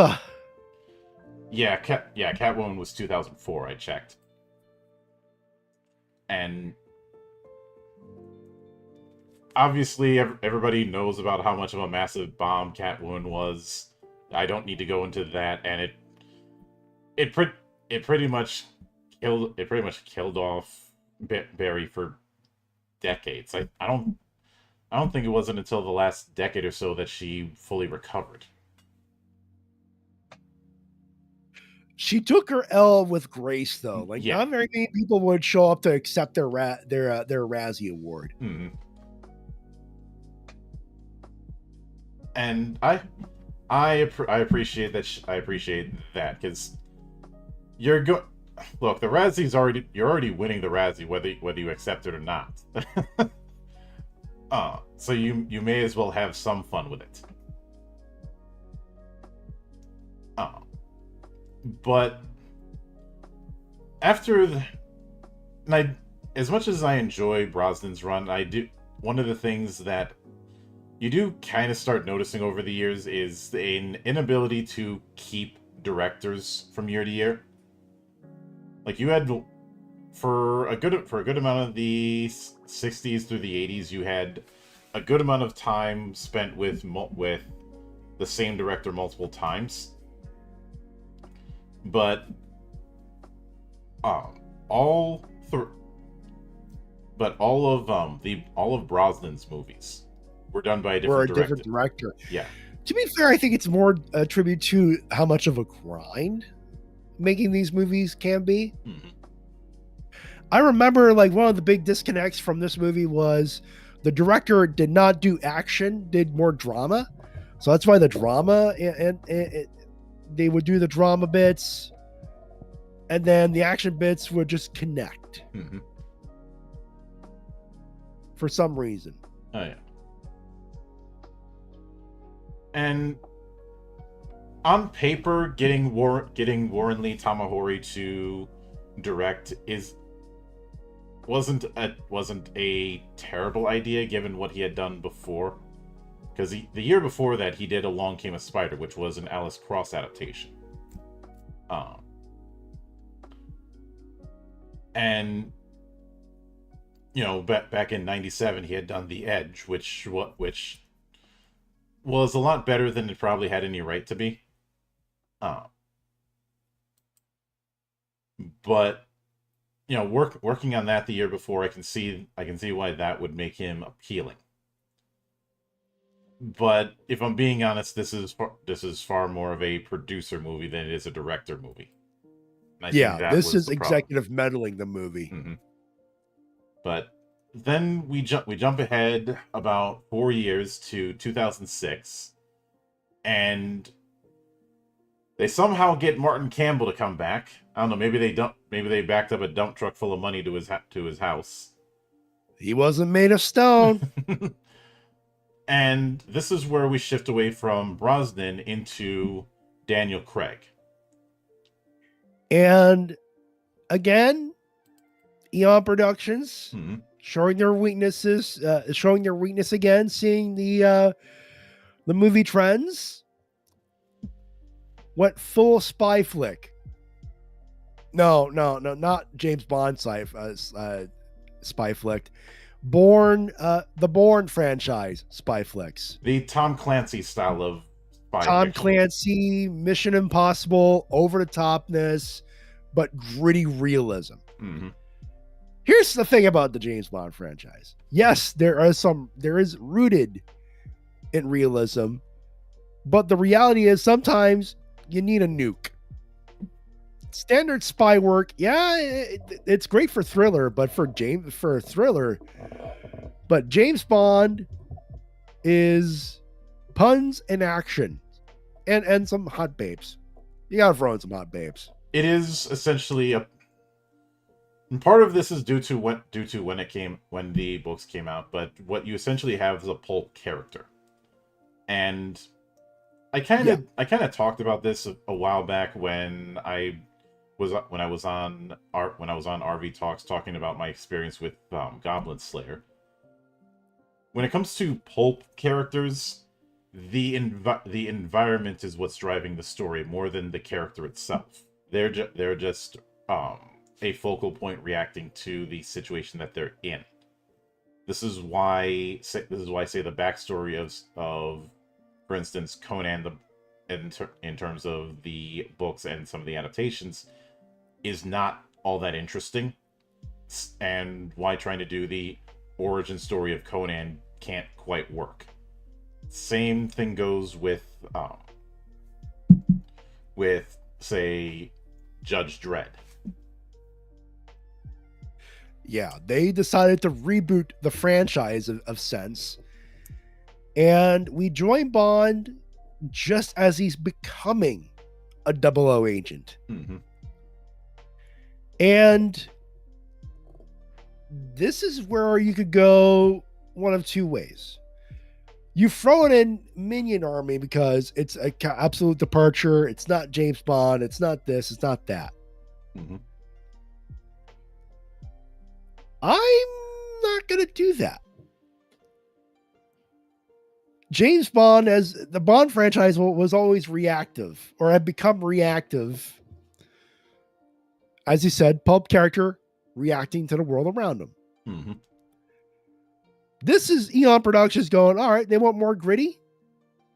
Yeah, Catwoman was 2004, I checked. And obviously, everybody knows about how much of a massive bomb Catwoman was. I don't need to go into that, and it pretty much killed off Barry for decades. I don't think it wasn't until the last decade or so that she fully recovered. She took her L with grace, though. Like, not very many people would show up to accept their Razzie Award. Mm-hmm. And I appreciate that. I appreciate that, because look, the Razzie's you're already winning the Razzie whether you accept it or not. So you may as well have some fun with it. But after as much as I enjoy Brosnan's run, one of the things that you do kind of start noticing over the years is an inability to keep directors from year to year. Like, you had, for a good amount of the 60s through the 80s, you had a good amount of time spent with the same director multiple times. But all of Brosnan's movies were done by a different director. Yeah. To be fair, I think it's more a tribute to how much of a grind making these movies can be. Mm-hmm. I remember, like, one of the big disconnects from this movie was the director did not do action, did more drama. So that's why the drama and they would do the drama bits, and then the action bits would just connect. Mm-hmm. For some reason. Oh yeah. And on paper, getting Warren Lee Tamahori to direct wasn't a terrible idea given what he had done before. Because the year before that, he did Along Came a Spider, which was an Alice Cross adaptation. And back in '97, he had done The Edge, which was a lot better than it probably had any right to be. Uh, but working on that the year before, I can see why that would make him appealing. But if I'm being honest, this is far more of a producer movie than it is a director movie. And I think Yeah, that this was is the problem. executive meddling the movie. Hmm. But then we jump ahead about 4 years to 2006, and they somehow get Martin Campbell to come back. I don't know. Maybe they backed up a dump truck full of money to his house. He wasn't made of stone. And this is where we shift away from Brosnan into Daniel Craig. And again, Eon Productions Hmm. showing their weaknesses, showing their weakness again, seeing the movie trends. Went full spy flick. No, not James Bond spy flick. The Bourne franchise spy flicks. The Tom Clancy style of spy Tom fiction. Clancy, Mission Impossible, over the topness, but gritty realism. Hmm. Here's the thing about the James Bond franchise. Yes, there is rooted in realism, but the reality is sometimes you need a nuke. Standard spy work, yeah, it's great for thriller, but for James Bond is puns and action, and some hot babes. You gotta throw in some hot babes. It is essentially and part of this is due to when the books came out, but what you essentially have is a pulp character. And I kind of talked about this a while back when I was on RV Talks talking about my experience with Goblin Slayer. When it comes to pulp characters, the environment is what's driving the story more than the character itself. They're just a focal point reacting to the situation that they're in. This is why I say the backstory of for instance, Conan in terms of the books and some of the adaptations is not all that interesting, and why trying to do the origin story of Conan can't quite work. Same thing goes with say Judge Dredd. Yeah, they decided to reboot the franchise of Sense, and we join Bond just as he's becoming a 00 agent. Mm-hmm. And this is where you could go one of two ways. You throw it in Minion Army because it's an absolute departure. It's not James Bond. It's not this. It's not that. Mm-hmm. I'm not going to do that. James Bond, as the Bond franchise, was always reactive, or had become reactive. As you said, pulp character reacting to the world around him. Mm-hmm. This is Eon Productions going, all right, they want more gritty.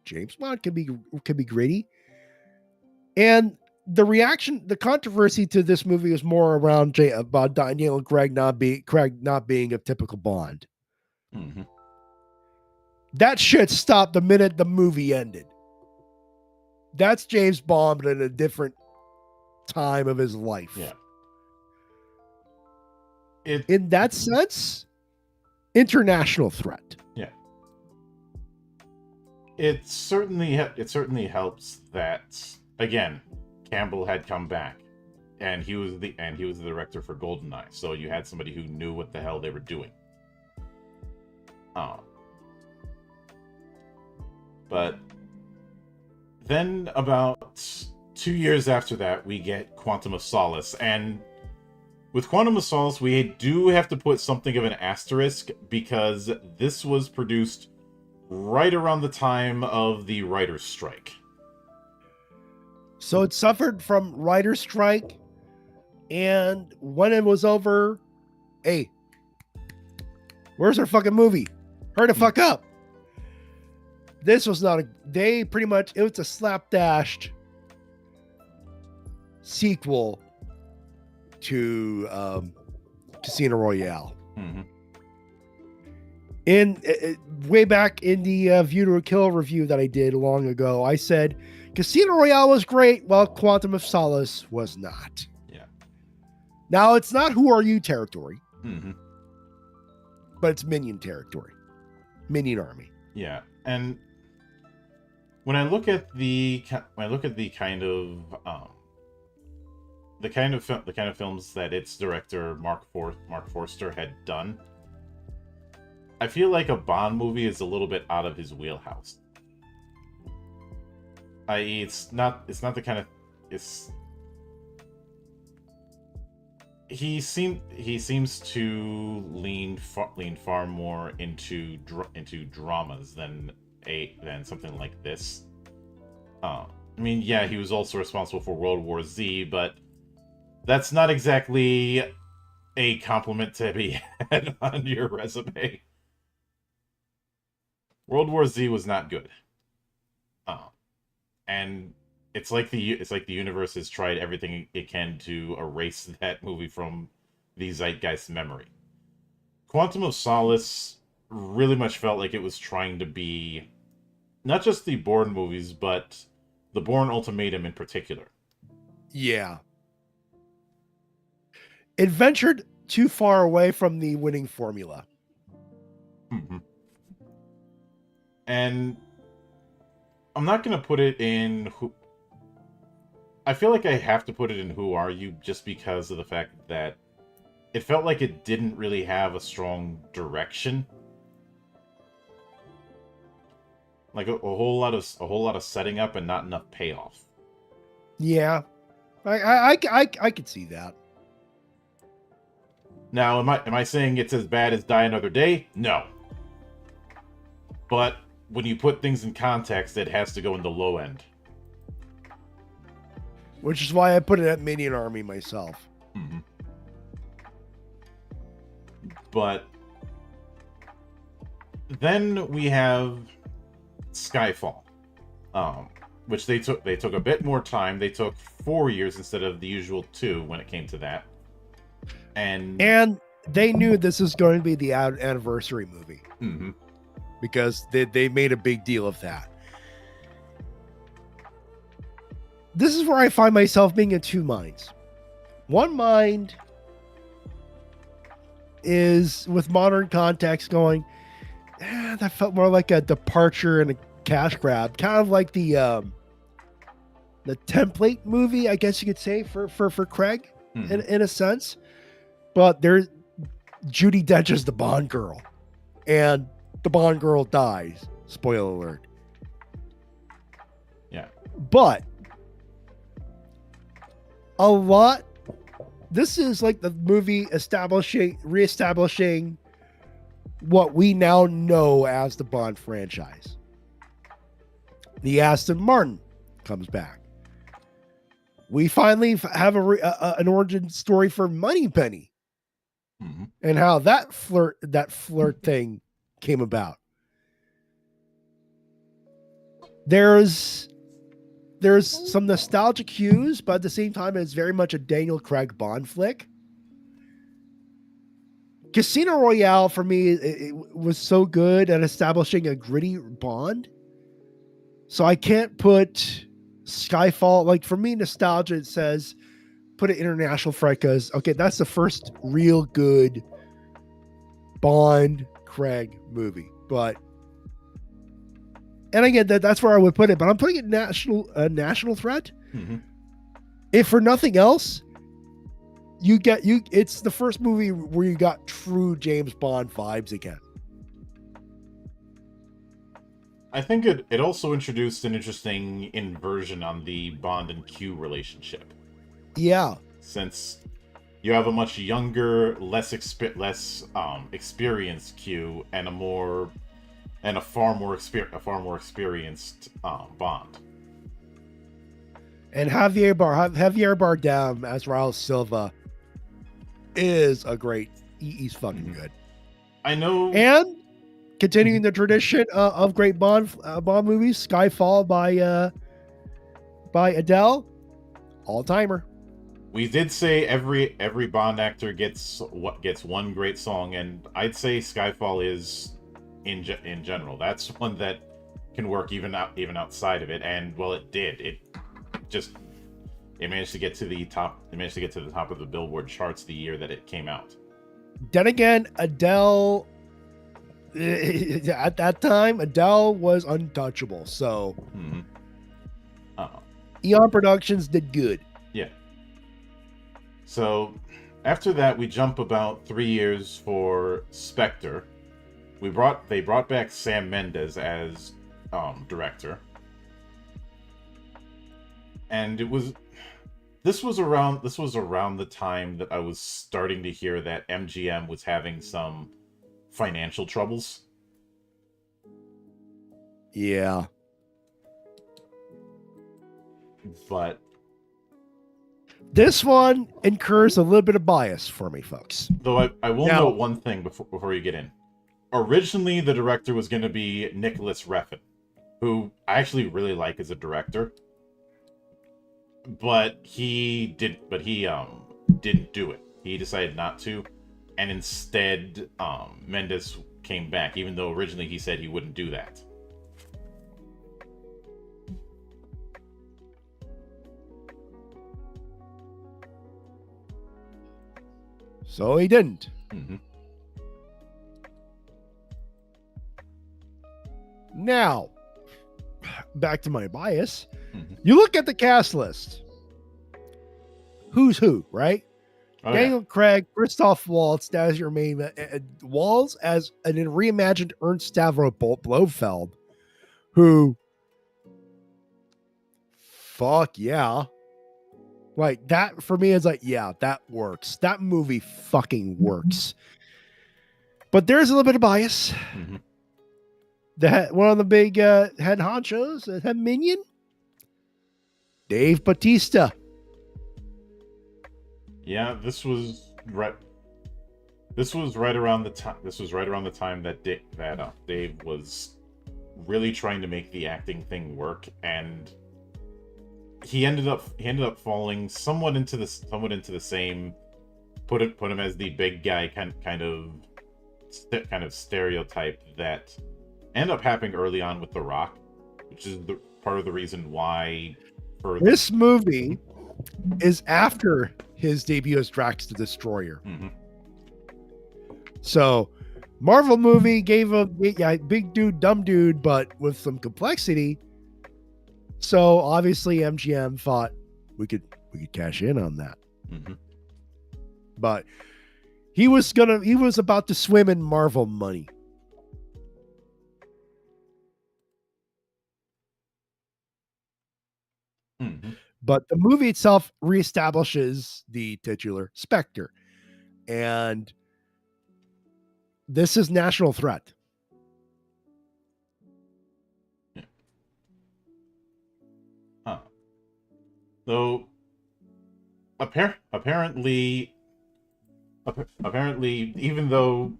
James Bond can be gritty. And the controversy to this movie is more around about Daniel Craig not being a typical Bond. Mm-hmm. That shit stopped the minute the movie ended. That's James Bond, but in a different time of his life. Yeah. In that sense, international threat. Yeah. It certainly helps that again, Campbell had come back, and he was the director for GoldenEye, so you had somebody who knew what the hell they were doing. But then about 2 years after that, we get Quantum of Solace, and with Quantum of Solace, we do have to put something of an asterisk because this was produced right around the time of the writer's strike. So it suffered from writer's strike, and when it was over, hey, Where's our fucking movie? Hurry the fuck up. This was not it was a slapdashed sequel to Casino Royale. Mm-hmm. Way back in the View to a Kill review that I did long ago, I said Casino Royale was great, while Quantum of Solace was not. Yeah. Now it's not Who Are You territory, Mm-hmm. but it's Minion territory, Minion Army. Yeah, and when I look at the kind of films that its director Mark Forster had done, I feel like a Bond movie is a little bit out of his wheelhouse. I.e., it's not the kind of he seems to lean far more into dramas than something like this. I mean, yeah, he was also responsible for World War Z, but that's not exactly a compliment to be had on your resume. World War Z was not good, and it's like the universe has tried everything it can to erase that movie from the zeitgeist memory. Quantum of Solace really much felt like it was trying to be not just the Bourne movies, but the Bourne Ultimatum in particular. Yeah. It ventured too far away from the winning formula. Mm-hmm. And I'm not going to put it in I feel like I have to put it in Who Are You, just because of the fact that it felt like it didn't really have a strong direction. Like a whole lot of setting up and not enough payoff. Yeah. I could see that. Now, am I saying it's as bad as Die Another Day? No. But when you put things in context, it has to go in the low end. Which is why I put it at Minion Army myself. Mm-hmm. But then we have Skyfall, which they took a bit more time. They took 4 years instead of the usual 2 when it came to that. And they knew this was going to be the anniversary movie. Mm-hmm. Because they made a big deal of that. This is where I find myself being in two minds. One mind is, with modern context, going, that felt more like a departure and a cash grab, kind of like the template movie, I guess you could say, for Craig, Mm-hmm. in a sense. But there's Judi Dench is the Bond girl, and the Bond girl dies. Spoiler alert. Yeah. But a lot, this is like the movie reestablishing what we now know as the Bond franchise. The Aston Martin comes back. We finally have an origin story for Moneypenny, Mm-hmm. and how that flirt thing came about. There's some nostalgic cues, but at the same time, it's very much a Daniel Craig Bond flick. Casino Royale, for me, it was so good at establishing a gritty Bond. So I can't put Skyfall, like, for me, nostalgia, it says, put it international fright, because, okay, that's the first real good Bond Craig movie. But, and again, that's where I would put it, but I'm putting it national threat. Mm-hmm. If for nothing else, it's the first movie where you got true James Bond vibes again. I think it also introduced an interesting inversion on the Bond and Q relationship. Yeah. Since you have a much younger, less experienced Q and a far more experienced Bond. And Javier Bardem as Raul Silva is a great. He's fucking good. I know. And continuing the tradition of great Bond movies, Skyfall by Adele, all timer. We did say every Bond actor gets one great song, and I'd say Skyfall is in general. That's one that can work even outside of it. And well, it did. Just it managed to get to the top. It managed to get to the top of the Billboard charts the year that it came out. Then again, Adele. At that time, Adele was untouchable. So, Eon Productions did good. Yeah. So, after that, we jump about 3 years for Spectre. They brought back Sam Mendes as director, and this was around the time that I was starting to hear that MGM was having some financial troubles. Yeah. But this one incurs a little bit of bias for me, folks. Though I will note one thing before you get in. Originally, the director was going to be Nicholas Refn, who I actually really like as a director. But he didn't do it. He decided not to. And instead, Mendes came back, even though originally he said he wouldn't do that. So he didn't. Mm-hmm. Now, back to my bias. Mm-hmm. You look at the cast list. Who's who, right? Oh, Daniel Craig, Christoph Waltz as your main Waltz as an reimagined Ernst Stavro Blofeld, who, fuck yeah, like that for me is like, yeah, that works. That movie fucking works. But there's a little bit of bias. Mm-hmm. That one of the big head honchos, head minion, Dave Bautista. Yeah, this was right around the time. This was right around the time that Dave was really trying to make the acting thing work, and he ended up falling somewhat into the same. Put him as the big guy kind of stereotype that ended up happening early on with The Rock, which is part of the reason why. This movie is after his debut as Drax the Destroyer. Mm-hmm. So, Marvel movie gave a big dude, dumb dude, but with some complexity. So obviously MGM thought we could cash in on that. Mm-hmm. But he was about to swim in Marvel money. Mm-hmm. But the movie itself reestablishes the titular Spectre. And this is National Threat. Yeah. Huh. So apparently, even though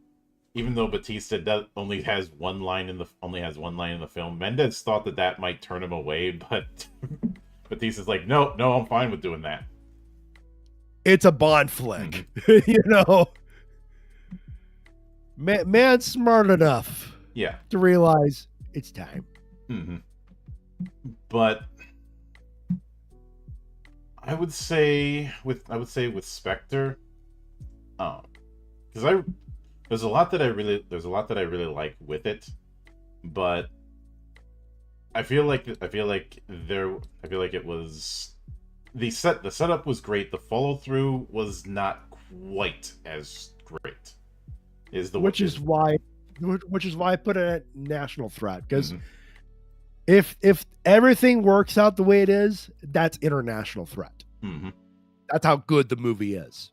Batista only has one line in the film, Mendes thought that might turn him away, but Batista's like, no, I'm fine with doing that. It's a Bond flick, Man's smart enough, to realize it's time. Mm-hmm. But I would say with Spectre, because there's a lot that I really like with it, but I feel like it was the setup was great. The follow through was not quite as great. Which is why I put it at National Threat, because mm-hmm. if everything works out the way it is, that's International Threat. Mm-hmm. That's how good the movie is.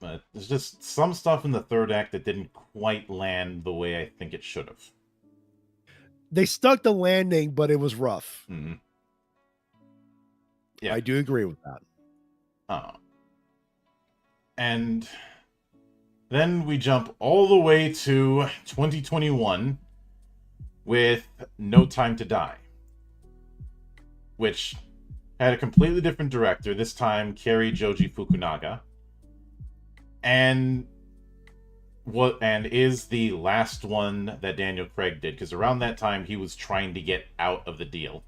But there's just some stuff in the third act that didn't quite land the way I think it should have. They stuck the landing, but it was rough. Mm-hmm. Yeah, I do agree with that. And Then we jump all the way to 2021 with No Time to Die, which had a completely different director, this time Cary Joji Fukunaga, and is the last one that Daniel Craig did, because around that time he was trying to get out of the deal.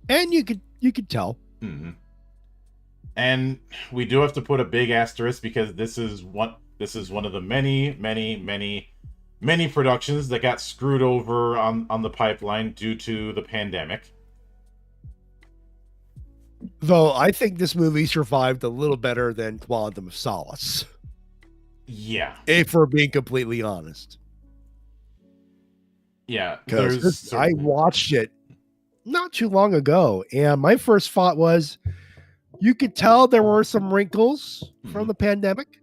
And you could tell. Mm-hmm. And we do have to put a big asterisk, because this is one of the many productions that got screwed over on the pipeline due to the pandemic. Though I think this movie survived a little better than Quantum of Solace. Yeah. If we're being completely honest. Yeah. Because I watched it not too long ago, and my first thought was, you could tell there were some wrinkles from the pandemic.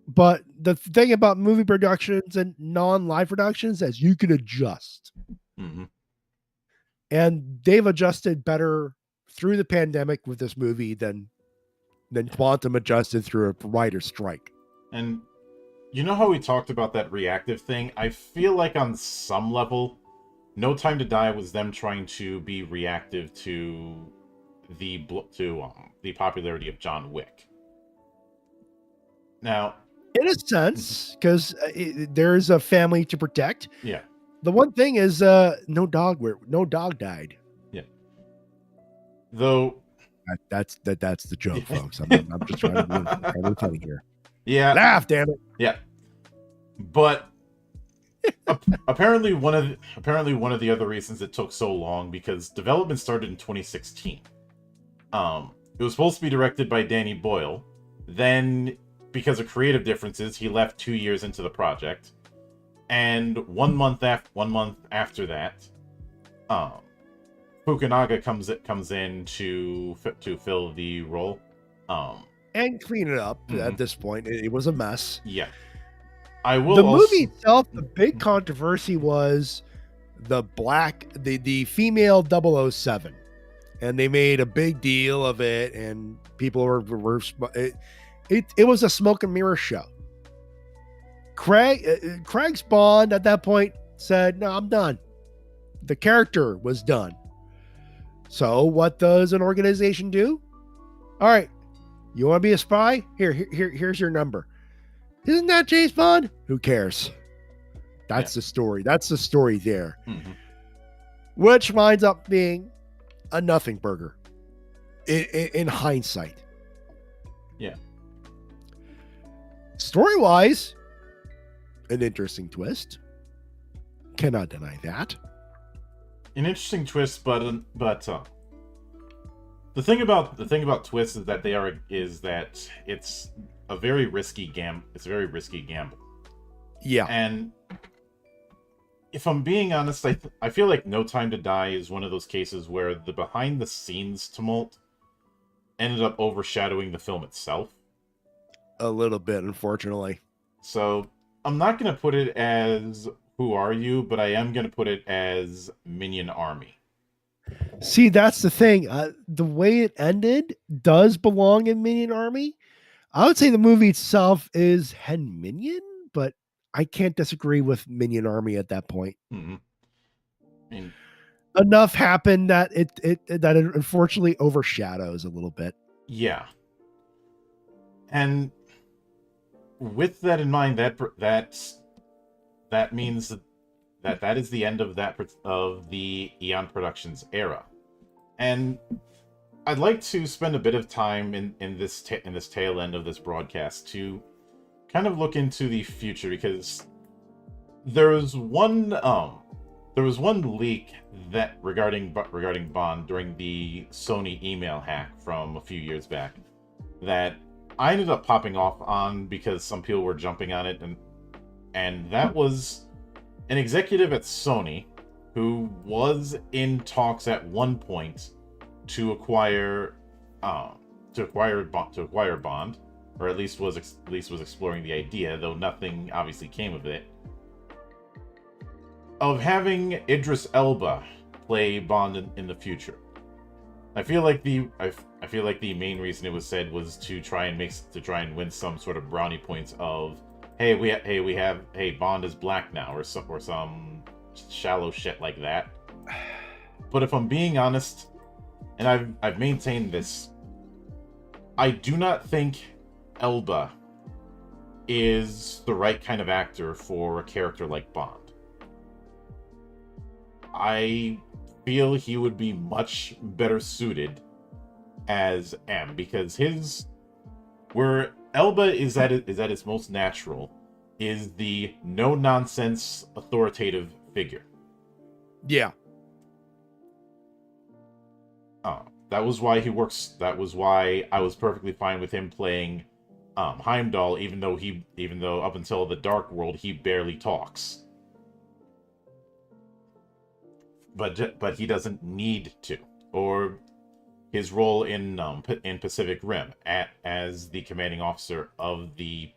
But the thing about movie productions and non-live productions is you can adjust. Mm-hmm. And they've adjusted better through the pandemic with this movie than Quantum adjusted through a writer's strike. And you know how we talked about that reactive thing? I feel like on some level, No Time to Die was them trying to be reactive to the popularity of John Wick. Now, in a sense, because there's a family to protect. Yeah. The one thing is, no dog died. Yeah. Though that's the joke, folks. I'm just trying to tell you here. Yeah. Laugh, damn it. Yeah. But apparently one of the other reasons it took so long, because development started in 2016. It was supposed to be directed by Danny Boyle. Then, because of creative differences, he left 2 years into the project. And 1 month after that, Fukunaga comes in to fill the role. And clean it up. At this point, it was a mess. Yeah. The movie itself, the big controversy was the female 007. And they made a big deal of it, and people were it was a smoke and mirror show. Craig's Bond at that point said, "No, I'm done." The character was done. So what does an organization do? All right, you want to be a spy? Here's your number. Isn't that James Bond? Who cares? That's the story. That's the story there. Mm-hmm. Which winds up being a nothing burger in hindsight. Yeah. Story-wise, an interesting twist. Cannot deny that. An interesting twist, but the thing about twists is that it's a very risky gamble. It's a very risky gamble. Yeah. And if I'm being honest, I feel like No Time to Die is one of those cases where the behind the scenes tumult ended up overshadowing the film itself. A little bit, unfortunately. So I'm not going to put it as Who Are You, but I am going to put it as Minion Army. See, that's the thing. The way it ended does belong in Minion Army. I would say the movie itself is Hen Minion, but I can't disagree with Minion Army at that point. Mm-hmm. I mean, enough happened that it unfortunately overshadows a little bit. Yeah. And with that in mind, that means that is the end of the Eon Productions era. And I'd like to spend a bit of time in this tail end of this broadcast to kind of look into the future, because there was one leak that regarding Bond during the Sony email hack from a few years back that I ended up popping off on because some people were jumping on it, and that was an executive at Sony who was in talks at one point to acquire Bond, or at least was exploring the idea, though nothing obviously came of it, of having Idris Elba play Bond in the future. I feel like feel like the main reason it was said was to try and win some sort of brownie points of, hey, Bond is black now, or some shallow shit like that. But if I'm being honest, and I've maintained this, I do not think Elba is the right kind of actor for a character like Bond. I feel he would be much better suited as M, because where Elba is at its most natural is the no nonsense authoritative figure. Yeah. That was why he works. That was why I was perfectly fine with him playing Heimdall, even though up until the Dark World he barely talks. But he doesn't need to. Or his role in Pacific Rim as the commanding officer of the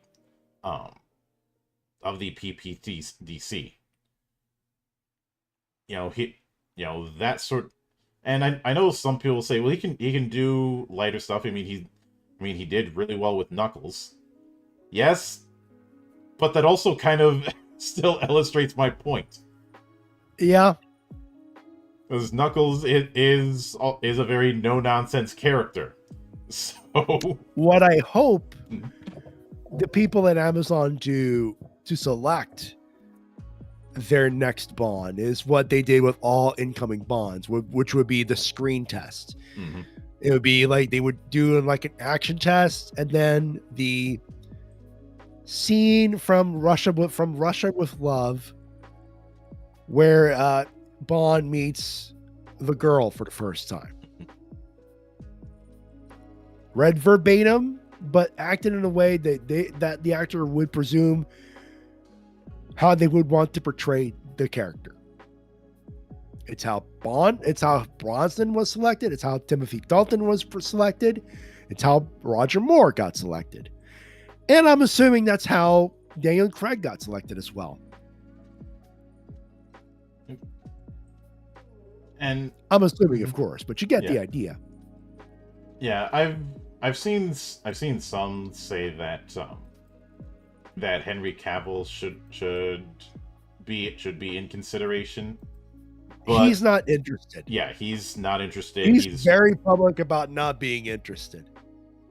PPTDC. That sort. And I know some people say, well, he can do lighter stuff. I mean, he did really well with Knuckles. Yes, but that also kind of still illustrates my point. Yeah. Because Knuckles is a very no-nonsense character. So what I hope the people at Amazon do to select their next Bond is what they did with all incoming Bonds, which would be the screen test. Mm-hmm. It would be like they would do like an action test, and then the scene from Russia with Love, where Bond meets the girl for the first time. Read verbatim, but acted in a way that the actor would presume how they would want to portray the character. It's how Bronson was selected. It's how Timothy Dalton was selected. It's how Roger Moore got selected. And I'm assuming that's how Daniel Craig got selected as well. And I'm assuming, of course, but you get the idea. Yeah, I've seen some say that that Henry Cavill should be in consideration. But he's not interested. Yeah, he's not interested. He's very public about not being interested.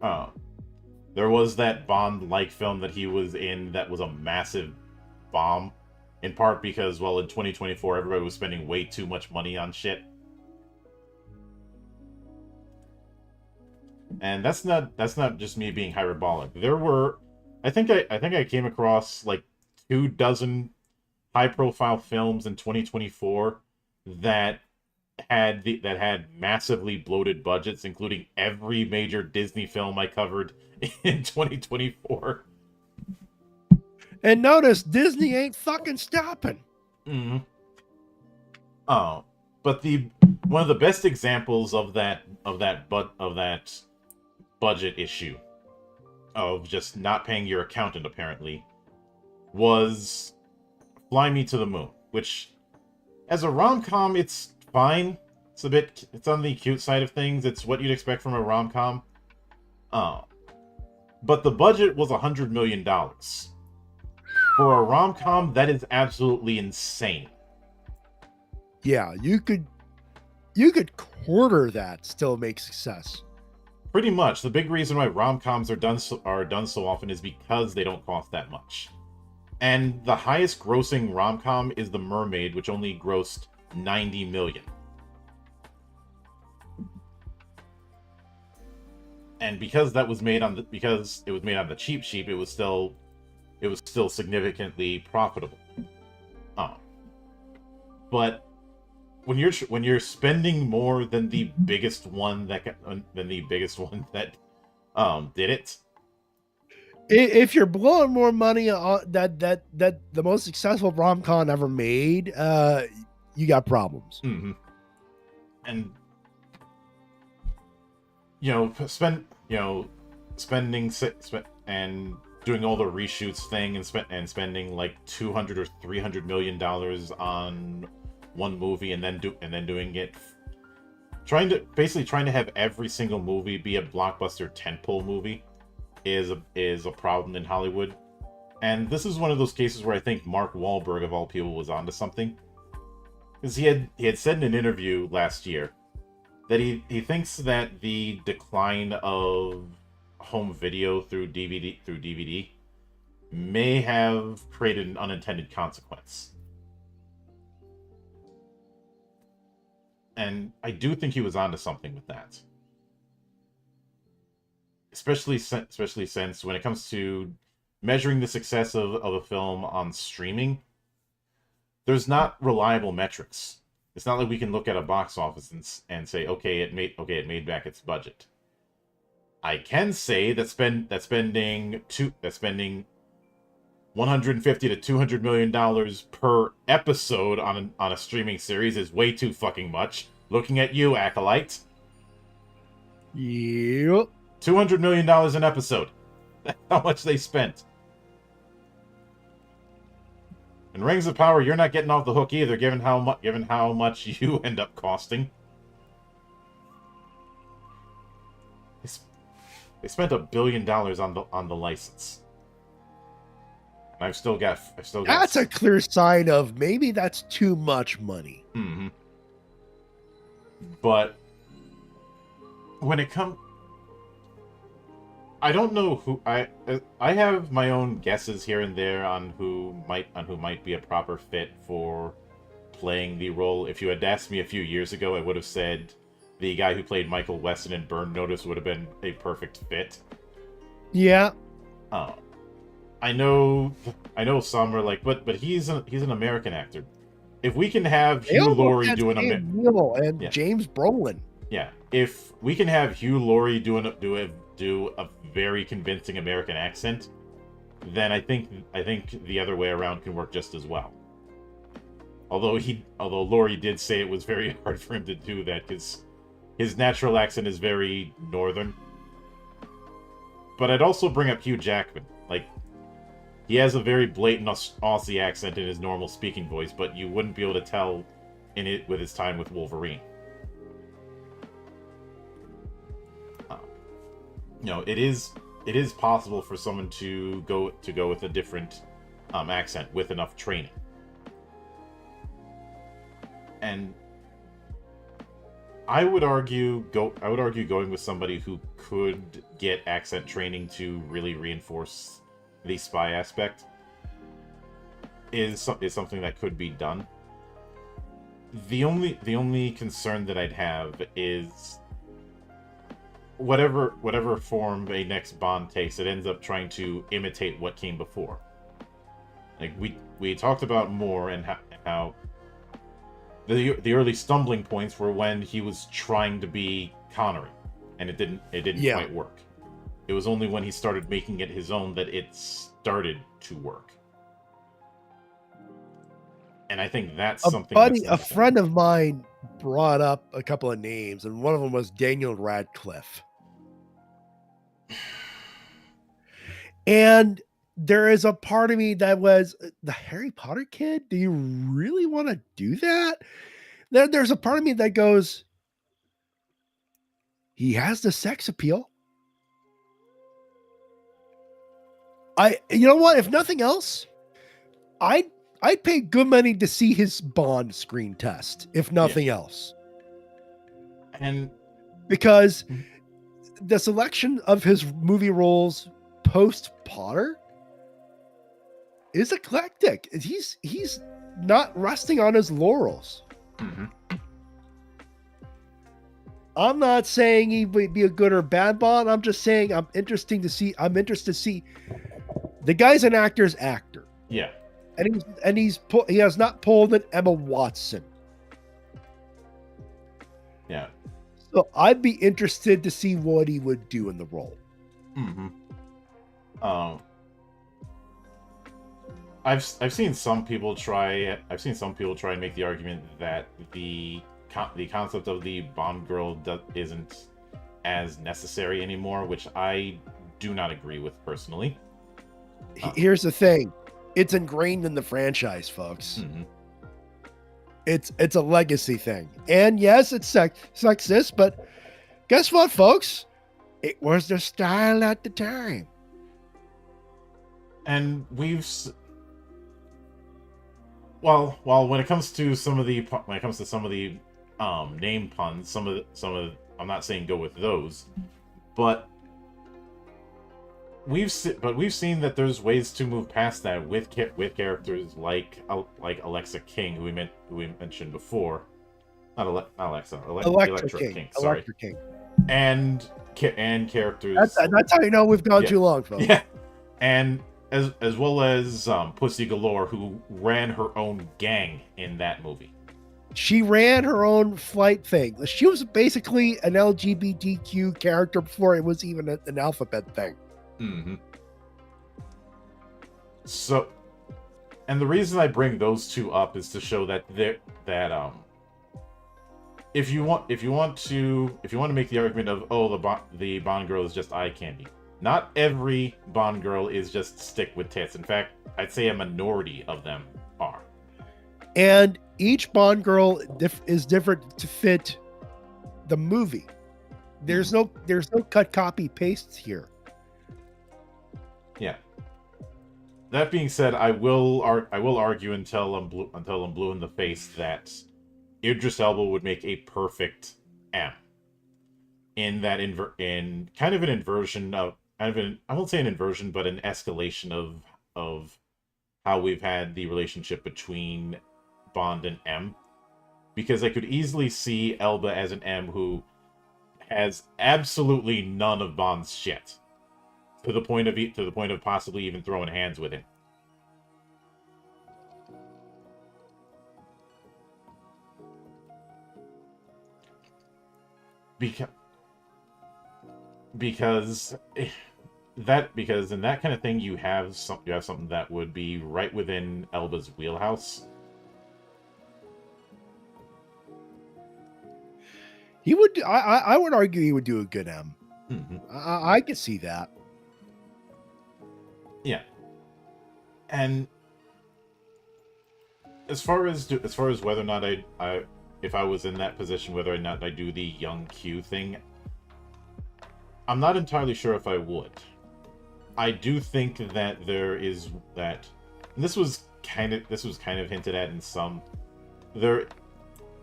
There was that Bond-like film that he was in that was a massive bomb, in part because, well, in 2024, everybody was spending way too much money on shit. And that's not just me being hyperbolic. There were, I think I came across like 24 high-profile films in 2024 that had massively bloated budgets, including every major Disney film I covered in 2024. And notice Disney ain't fucking stopping. Mm-hmm. Oh, but one of the best examples of that budget issue of just not paying your accountant, apparently, was Fly Me to the Moon, which, as a rom-com, it's fine. It's on the cute side of things. It's what you'd expect from a rom-com. But the budget was $100 million. For a rom-com, that is absolutely insane. Yeah, you could quarter that, still make success. Pretty much. The big reason why rom-coms are done so often is because they don't cost that much. And the highest grossing rom-com is The Mermaid, which only grossed $90 million. And because it was made on the cheap sheet, it was still significantly profitable. But when you're spending more than the biggest one that did it, if you're blowing more money on that the most successful rom-com ever made, you got problems. Mm-hmm. And spending and doing all the reshoots thing and spending like $200 or $300 million on one movie and then doing it trying to have every single movie be a blockbuster tentpole movie is a problem in Hollywood. And this is one of those cases where I think Mark Wahlberg, of all people, was onto something. Because he had said in an interview last year that he thinks that the decline of home video through DVD may have created an unintended consequence. And I do think he was onto something with that. Especially since when it comes to measuring the success of a film on streaming, there's not reliable metrics. It's not like we can look at a box office and say, okay, it made back its budget. I can say that spending $150 to $200 million per episode on a streaming series is way too fucking much. Looking at you, Acolyte. Yep. $200 million an episode. That's how much they spent. In Rings of Power, you're not getting off the hook either, given how much you end up costing. They spent $1 billion on the license. And I've still got. That's a clear sign of maybe that's too much money. Mm-hmm. But when it comes, I don't know who I have my own guesses here and there on who might be a proper fit for playing the role. If you had asked me a few years ago, I would have said the guy who played Michael Weston in Burn Notice would have been a perfect fit. Yeah. I know some are like, but he's an American actor. If we can have Hugh Laurie doing and James Brolin. Yeah, if we can have Hugh Laurie do a very convincing American accent, then I think the other way around can work just as well. Although Laurie did say it was very hard for him to do that because his natural accent is very northern. But I'd also bring up Hugh Jackman. Like, he has a very blatant Aussie accent in his normal speaking voice, but you wouldn't be able to tell in it with his time with Wolverine. It is possible for someone to go with a different accent with enough training. And I would argue going with somebody who could get accent training to really reinforce the spy aspect is something that could be done. The only concern that I'd have is whatever form a next Bond takes, it ends up trying to imitate what came before. Like we talked about more and how the early stumbling points were when he was trying to be Connery, and it didn't quite work. It was only when he started making it his own that it started to work. And I think that's something. A friend of mine brought up a couple of names, and one of them was Daniel Radcliffe. And there is a part of me that was the Harry Potter kid. Do you really want to do that? There's a part of me that goes, he has the sex appeal. You know what? If nothing else, I'd pay good money to see his Bond screen test, if nothing else. And because the selection of his movie roles post Potter is eclectic. He's not resting on his laurels. Mm-hmm. I'm not saying he would be a good or bad Bond. I'm just saying I'm interested to see. The guy's an actor's actor. Yeah. And he has not pulled an Emma Watson. Yeah. So I'd be interested to see what he would do in the role. Mm-hmm. I've seen some people try and make the argument that the concept of the Bond girl isn't as necessary anymore, which I do not agree with personally. Here's the thing. It's ingrained in the franchise, folks. Mm-hmm. It's a legacy thing. And yes, it's sexist, but guess what, folks? It was the style at the time. And well, when it comes to some of the name puns, I'm not saying go with those, but we've seen that there's ways to move past that with characters like Alexa King, who we mentioned before, not Alexa, Electra King, sorry, Electra King. and characters. That's how you know we've gone too long, folks. Yeah, and as well as Pussy Galore, who ran her own gang in that movie. She ran her own flight thing. She was basically an LGBTQ character before it was even an alphabet thing. Mm-hmm. So, and the reason I bring those two up is to show that if you want to make the argument of the Bond girl is just eye candy, not every Bond girl is just stick with tits. In fact, I'd say a minority of them are. And each Bond girl is different to fit the movie. There's no cut copy pastes here. Yeah. That being said, I will argue until I'm blue in the face that Idris Elba would make a perfect M. In that in kind of an inversion of I won't say an inversion, but an escalation of how we've had the relationship between Bond and M, because I could easily see Elba as an M who has absolutely none of Bond's shit, to the point of possibly even throwing hands with him. Because in that kind of thing you have something that would be right within Elba's wheelhouse. He would. I would argue he would do a good M. Mm-hmm. I could see that. Yeah, and as far as whether or not if I was in that position, whether or not I do the young Q thing, I'm not entirely sure if I would. I do think that there's kind of hinted at in some.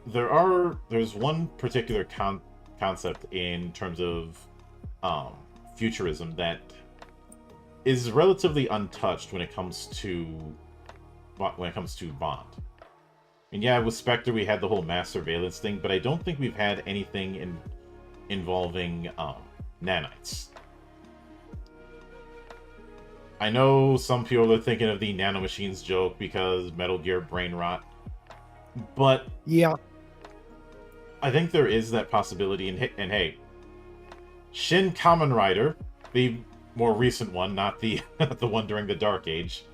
There's one particular concept in terms of futurism that is relatively untouched when it comes to Bond. And yeah, with Spectre we had the whole mass surveillance thing, but I don't think we've had anything involving nanites. I know some people are thinking of the nanomachines joke because Metal Gear brain rot, but yeah, I think there is that possibility. And hey, Shin Kamen Rider, the more recent one, not the the one during the Dark Age,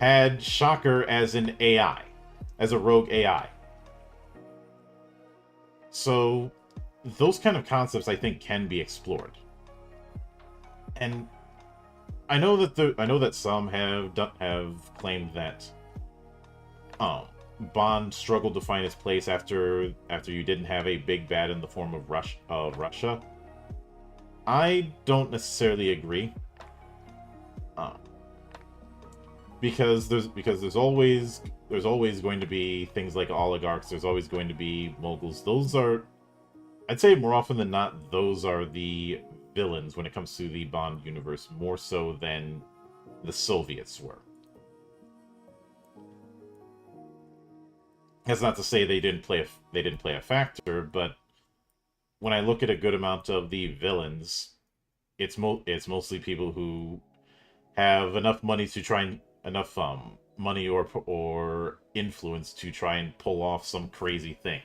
had Shocker as an AI, as a rogue AI. So those kind of concepts I think can be explored. And I know that some have claimed that Bond struggled to find his place after you didn't have a big bad in the form of Russia. I don't necessarily agree. Because there's always going to be things like oligarchs. There's always going to be moguls. Those are, I'd say more often than not, those are the villains when it comes to the Bond universe, more so than the Soviets were. That's not to say they didn't play a factor, but when I look at a good amount of the villains, it's mostly people who have enough money to try and money or influence to try and pull off some crazy thing.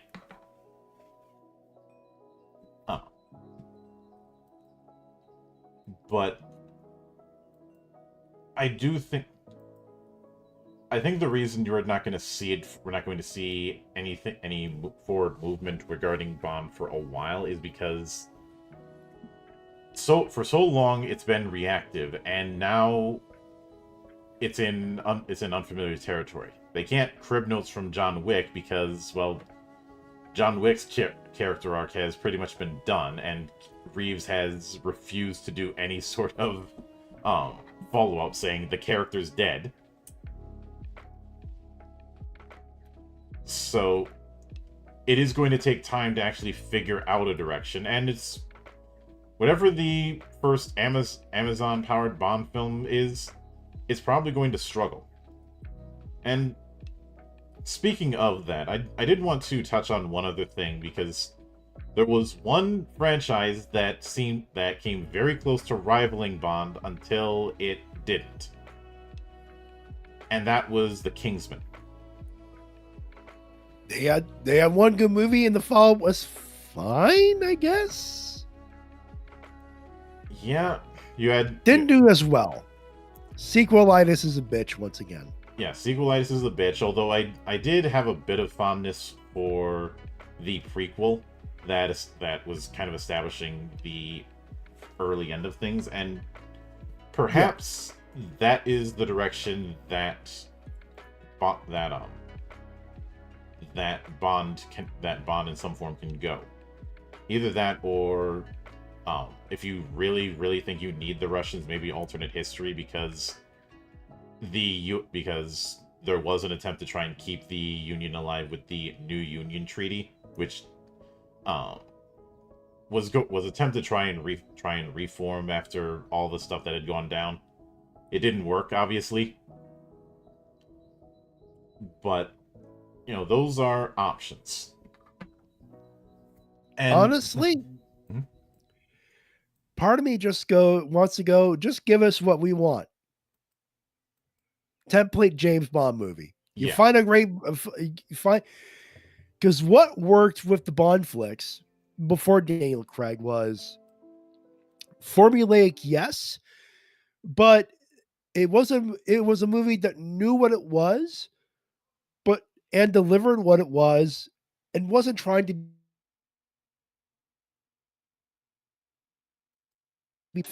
But I think the reason we're not going to see any forward movement regarding Bond for a while is because for so long it's been reactive, and now it's in unfamiliar territory. they can't crib notes from John Wick because, well, John Wick's character arc has pretty much been done, and Reeves has refused to do any sort of follow-up saying the character's dead. So it is going to take time to actually figure out a direction, and it's whatever the first Amazon-powered Bond film is, it's probably going to struggle. And speaking of that, I did want to touch on one other thing, because there was one franchise that came very close to rivaling Bond until it didn't. And that was The Kingsman. They had one good movie, and the follow was fine, I guess. Yeah, didn't do as well. Sequelitis is a bitch once again. Yeah, sequelitis is a bitch, although I did have a bit of fondness for the prequel that was kind of establishing the early end of things, and perhaps that is the direction that Bond in some form can go. Either that, or if you really think you need the Russians, maybe alternate history, because there was an attempt to try and keep the Union alive with the New Union Treaty, which was attempted to try and reform after all the stuff that had gone down. It didn't work, obviously, but those are options. And honestly, part of me just give us what we want. Template James Bond movie. You find a great, because what worked with the Bond flicks before Daniel Craig was formulaic, yes, but it was a movie that knew what it was, and delivered what it was, and wasn't trying to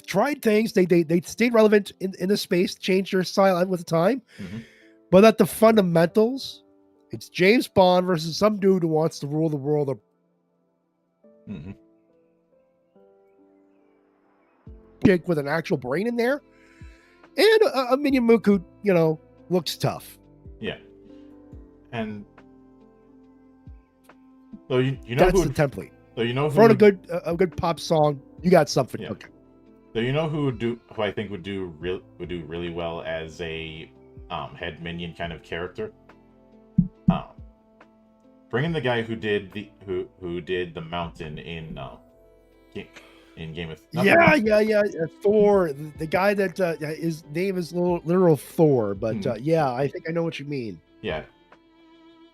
tried things. They stayed relevant in the space, changed their style with the time, but at the fundamentals, it's James Bond versus some dude who wants to rule the world. Chick with an actual brain in there, and a minion mook who looks tough. Yeah, and so that's the template. So throw a good pop song. You got something. Yeah. Okay. So who I think would do really well as a head minion kind of character. Bring in the guy who did the mountain in Game of Thrones. Thor, the guy that his name is literal Thor, but I think I know what you mean. Yeah.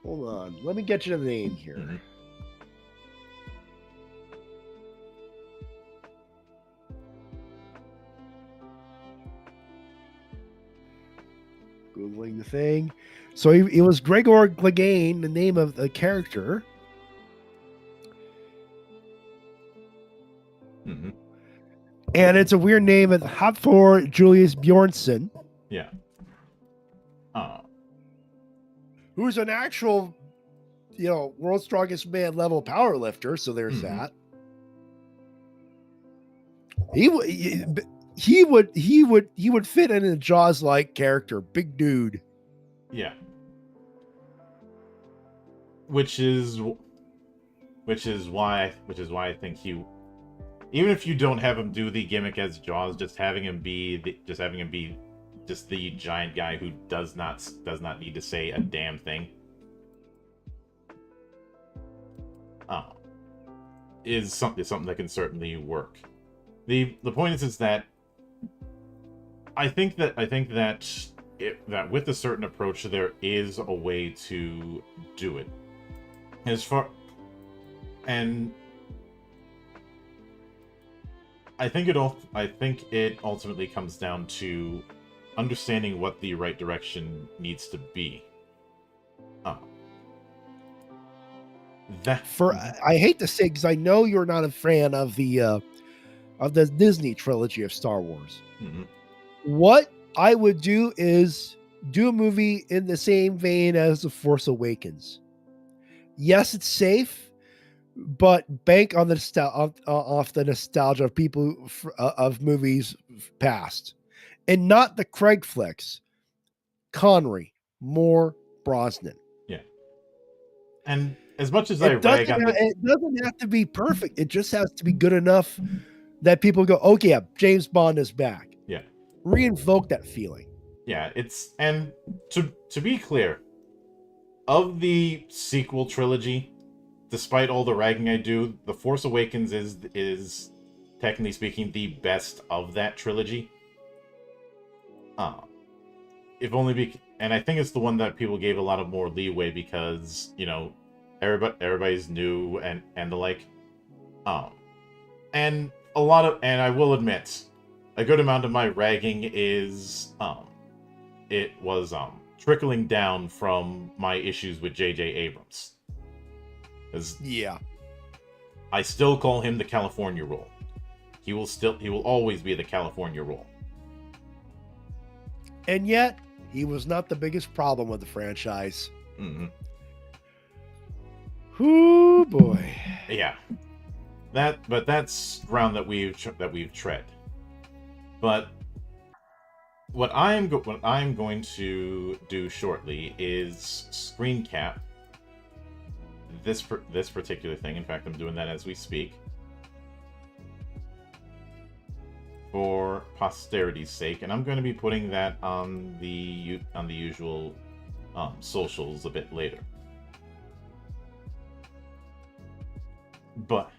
Hold on, let me get you the name here. Googling the thing. So it was Gregor Clegane, the name of the character. And it's a weird name. It's Hafthor Julius Bjornsson. Yeah. Who's an actual, world's strongest man level power lifter. So there's that. He would fit in a Jaws-like character, big dude. Yeah. Which is why I think he, even if you don't have him do the gimmick as Jaws, just having him be the giant guy who does not need to say a damn thing. Is something that can certainly work. The point is that I think that with a certain approach there is a way to do it. I think it ultimately comes down to understanding what the right direction needs to be. I hate to say, because I know you're not a fan of the Disney trilogy of Star Wars. What I would do is do a movie in the same vein as The Force Awakens. Yes, it's safe, but bank on the off the nostalgia of people of movies past, and not the Craig flicks. Connery, more Brosnan. Yeah. And as much as I It rag on it doesn't have to be perfect. It just has to be good enough that people go, okay, yeah, James Bond is back. yeah, Reinvoke that feeling. yeah, it's, and to be clear, of the sequel trilogy, despite all the ragging I do, The Force Awakens is technically speaking the best of that trilogy. If only and I think it's the one that people gave a lot of more leeway because, you know, everybody's new and the like. And a lot of, and I will admit, a good amount of my ragging is it was trickling down from my issues with J.J. Abrams. Yeah. I still call him the California Roll. He will always be the California Roll. And yet, he was not the biggest problem with the franchise. Mm-hmm. Ooh, boy. Yeah. But that's ground that we've tread. But what I'm going to do shortly is screen cap this particular thing. In fact, I'm doing that as we speak, for posterity's sake, and I'm going to be putting that on the usual socials a bit later. But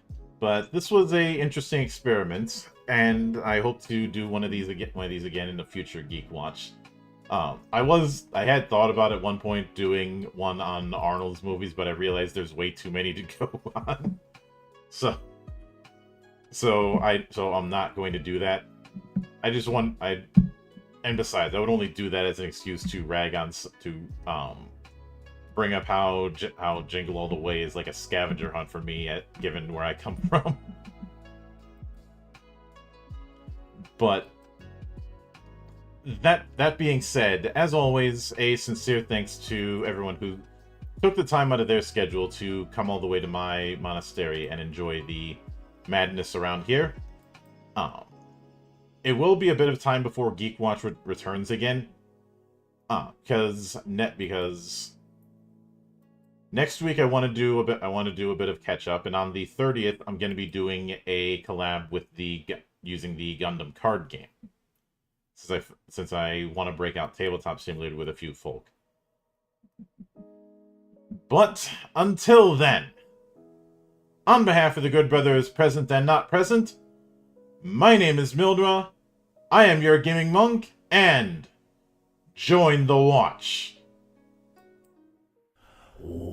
this was a interesting experiment, and I hope to do one of these again in the future GeekWatch. I had thought about at one point doing one on Arnold's movies, but I realized there's way too many to go on. So I'm not going to do that. And besides, I would only do that as an excuse to rag on, to bring up how Jingle All the Way is like a scavenger hunt for me, given where I come from. But that being said, as always, a sincere thanks to everyone who took the time out of their schedule to come all the way to my monastery and enjoy the madness around here. It will be a bit of time before GeekWatch returns again, because next week I want to do a bit of catch up, and on the 30th I'm going to be doing a collab with using the Gundam card game, since I want to break out Tabletop Simulator with a few folk. But until then, on behalf of the good brothers present and not present, my name is Mildra, I am your gaming monk, and join the watch. Thank you.